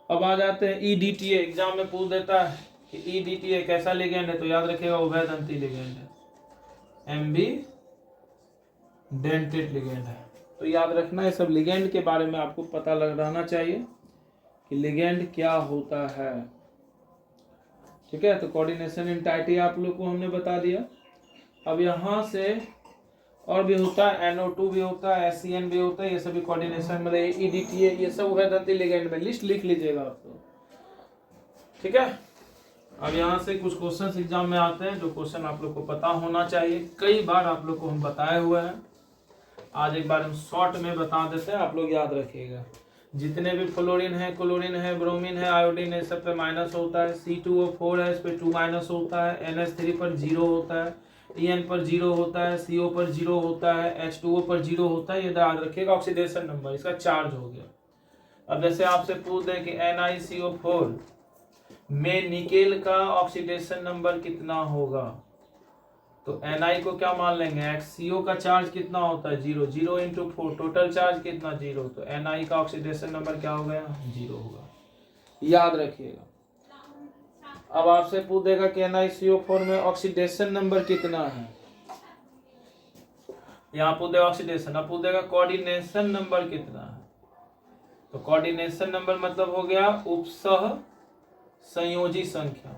अब आ जाते हैं EDTA। एग्जाम में पूछ देता है कि EDTA कैसा लिगेंड है, तो याद रखिएगा उभयदंती लिगेंड है, एम्बीडेंटेड लिगेंड है। तो याद रखना है, सब लिगेंड के बारे में आपको पता लग रहना चाहिए कि लिगेंड क्या होता है। ठीक है, तो कोऑर्डिनेशन इंटाइटी आप लोग को हमने बता दिया। अब यहाँ से और भी होता है, NO2 भी होता है, SCN भी होता है, ये सभी कोऑर्डिनेशन में, EDTA ये सब उभयदंती लिगेंड में, लिस्ट लिख लीजिएगा आप लोग। ठीक है, अब यहाँ से कुछ क्वेश्चन एग्जाम में आते हैं, जो क्वेश्चन आप लोग को पता होना चाहिए। कई बार आप लोग को हम बताए हुए हैं, आज एक बार हम शॉर्ट में बता देते हैं, आप लोग याद रखिएगा। जितने भी फ्लोरीन है, क्लोरीन है, ब्रोमीन है, आयोडीन है, सब पे माइनस होता है। C2O4 है, इस पे 2 माइनस होता है। NH3 पर 0 होता है, En पर 0 होता है, CO पर 0 होता है, H2O पर 0 होता है। ये याद रखिएगा ऑक्सीडेशन नंबर, इसका चार्ज हो गया। अब जैसे आपसे पूछ दें कि NiCO4 में निकेल का ऑक्सीडेशन नंबर कितना होगा, तो Ni को क्या मान लेंगे, XCO का चार्ज कितना होता है, 0, 0 × 4, टोटल चार्ज कितना, 0, तो Ni का ऑक्सीडेशन नंबर क्या हो गया, 0 होगा। याद रखिएगा। अब आपसे पूछ देगा कि NiCO4 में ऑक्सीडेशन नंबर कितना है, यहाँ पूछ देगा ऑक्सीडेशन, अब पूछ देगा कोऑर्डिनेशन नंबर कितना है। तो कोऑर्डिनेशन नंबर मतलब हो गया उपसह संयोजी संख्या।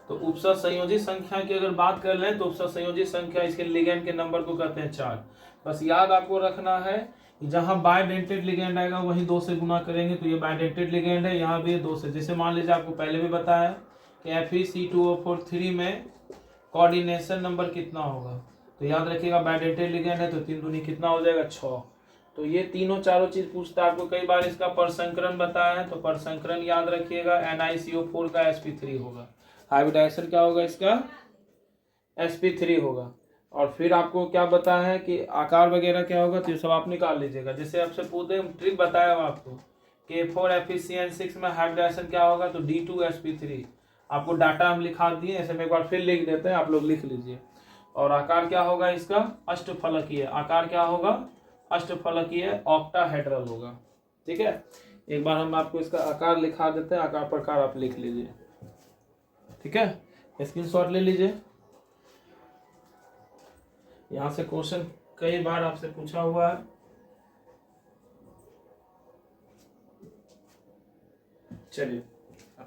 तो उपसह संयोजी संख्या की अगर बात कर लें तो उपसह संयोजी संख्या इसके लिगेंड के नंबर को कहते हैं 4। बस याद आपको रखना है जहां बायडेंटेड लिगेंड आएगा वहीं 2 से गुना करेंगे, तो ये बायडेंटेड लिगेंड है, यहाँ भी 2 से। जैसे मान लीजिए आपको पहले भी बताया कि FeC2O4 में कोऑर्डिनेशन नंबर कितना होगा, तो याद रखिएगा बायडेंटेड लिगेंड है तो 3 दूनी कितना हो जाएगा 6। तो ये तीनों चारों चीज पूछता है आपको। कई बार इसका परसंकरण बताया है, तो परसंकरण याद रखिएगा NiCO4 का sp3 होगा। हाइब्रिडाइजेशन क्या होगा इसका sp3 होगा। और फिर आपको क्या बताया है कि आकार वगैरह क्या होगा, तो ये सब आप निकाल लीजिएगा। जैसे आपसे पूछे ट्रिक बताया हुआ आपको कि 4FeCN6 में हाइब्रिडाइजेशन क्या होगा, तो D2sp3। आपको डाटा हम लिखा दिए, ऐसे में एक बार फिर लिख देते हैं, आप लोग लिख लीजिए। और आकार क्या होगा इसका अष्टफलकीय। आकार क्या होगा अष्टफलकीय ऑक्टाहेड्रल होगा। ठीक है, एक बार हम आपको इसका आकार लिखा देते हैं, आकार प्रकार आप लिख लीजिए। ठीक है, स्क्रीनशॉट ले लीजिए। यहां से क्वेश्चन कई बार आपसे पूछा हुआ है। चलिए,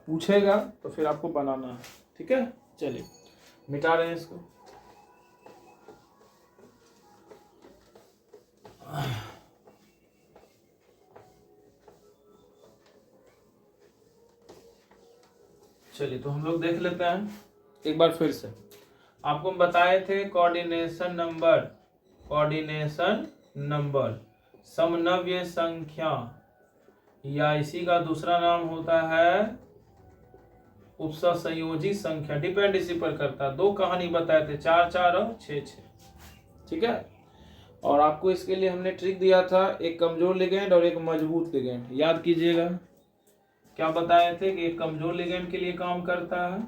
पूछेगा तो फिर आपको बनाना है। ठीक है, चलिए मिटा रहे हैं इसको। चलिए तो हम लोग देख लेते हैं एक बार फिर से। आपको हम बताए थे कोऑर्डिनेशन नंबर समनव्य संख्या, या इसी का दूसरा नाम होता है उपसह संयोजी संख्या। डिपेंड इसी पर करता है। 2 कहानी बताए थे, 4 4 और 6 6। ठीक है, और आपको इसके लिए हमने ट्रिक दिया था, एक कमजोर लिगेंड और एक मजबूत लिगेंड। याद कीजिएगा क्या बताए थे कि एक कमजोर लिगेंड के लिए काम करता है,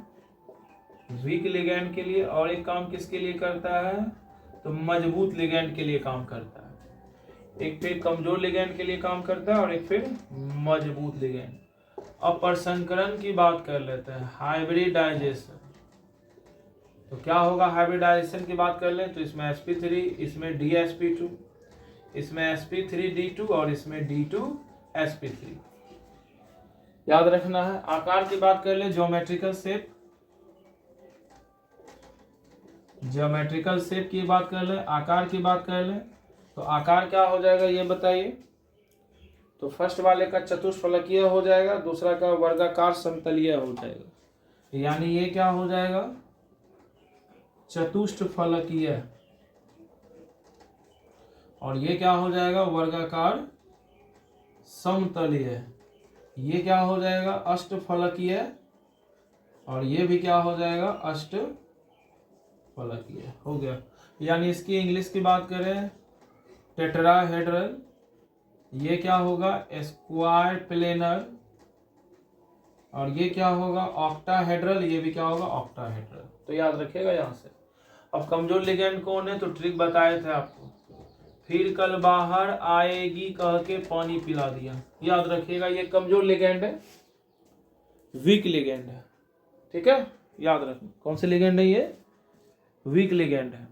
वीक लिगेंड के लिए, और एक काम किसके लिए करता है, तो मजबूत लिगेंड के लिए काम करता है। एक फिर कमजोर लिगेंड के लिए काम करता है और एक फिर मजबूत लिगेंड। अब परसंकरण की बात कर लेते हैं, हाइब्रिडाइजेशन। तो क्या होगा हाइब्रिडाइजेशन की बात कर लें तो इसमें sp3, इसमें dsp2, इसमें sp3d2 और इसमें d2sp3। याद रखना है। आकार की बात कर ले, ज्योमेट्रिकल शेप की बात कर ले, आकार की बात कर ले, तो आकार क्या हो जाएगा ये बताइए। तो फर्स्ट वाले का चतुष्फलकीय हो जाएगा, दूसरा का वर्गाकार समतलीय हो जाएगा। यानी ये क्या हो जाएगा चतुष्फलकीय, और ये क्या हो जाएगा वर्गाकार समतलीय। ये क्या हो जाएगा अष्टफलकीय, और ये भी क्या हो जाएगा अष्टफलकीय हो गया। यानी इसकी इंग्लिश की बात करें टेट्राहेड्रल, ये क्या होगा स्क्वायर प्लेनर, और ये क्या होगा ऑक्टाहेड्रल, ये भी क्या होगा ऑक्टाहेड्रल। तो याद रखिएगा यहाँ से। अब कमजोर लिगेंड कौन है, तो ट्रिक बताए थे आपको, फिर कल बाहर आएगी कह के पानी पिला दिया। याद रखिएगा ये कमजोर लिगेंड है, वीक लिगेंड है। ठीक है, याद रखना कौन से लिगेंड है, ये वीक लिगेंड है।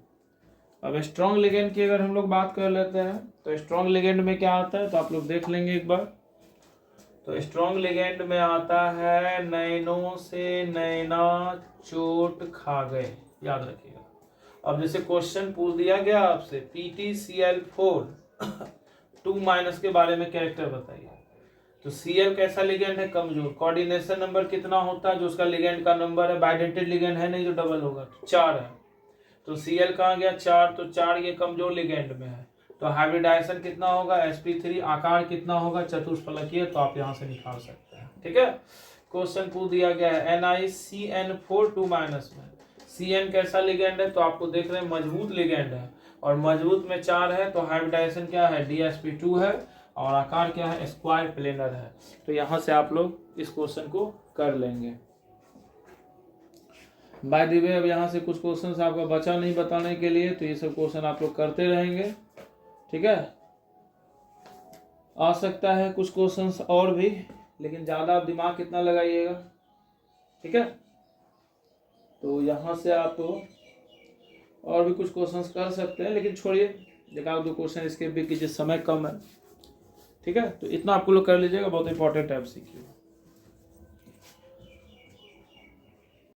अब स्ट्रॉन्ग लिगेंड की अगर हम लोग बात कर लेते हैं तो स्ट्रॉन्ग लिगेंड में क्या आता है, तो आप लोग देख लेंगे एक बार। तो स्ट्रॉन्ग लिगेंड में आता है नैनों से नैना चोट खा गए। याद रखिएगा। अब जैसे क्वेश्चन पूछ दिया गया आपसे PtCl4 2- के बारे में कैरेक्टर बताइए। तो Cl कैसा लिगेंड है कमजोर, कोऑर्डिनेशन नंबर कितना होता है जो उसका लिगेंड का नंबर है, बाइडेंटेड लिगेंड है नहीं जो डबल होगा, 4 है। तो Cl कहाँ गया 4, तो 4 ये कमजोर लिगेंड में है। तो हाइब्रिडाइजेशन कितना होगा sp3, आकार कितना होगा चतुष्फलकीय, तो आप यहाँ से निकाल सकते हैं। ठीक है, क्वेश्चन पूछ दिया गया है NiCN4 2- में Cn कैसा लिगेंड है, तो आपको देख रहे हैं मजबूत लिगेंड है, और मजबूत में 4 है, तो हाइब्रिडाइजेशन क्या है dsp2 है, और आकार क्या है स्क्वायर प्लेनर है। तो यहाँ से आप लोग इस क्वेश्चन को कर लेंगे। बाय द वे अब यहाँ से कुछ क्वेश्चन आपका बचा नहीं बताने के लिए, तो ये सब क्वेश्चन आप लोग करते रहेंगे। ठीक है, आ सकता है कुछ क्वेश्चंस और भी, लेकिन ज़्यादा आप दिमाग कितना लगाइएगा। ठीक है, तो यहाँ से आप और भी कुछ क्वेश्चंस कर सकते हैं, लेकिन छोड़िए देखा 2 क्वेश्चन इसके भी कीजिए, समय कम है। ठीक है, तो इतना आपको लोग कर लीजिएगा, बहुत इंपॉर्टेंट है MCQ।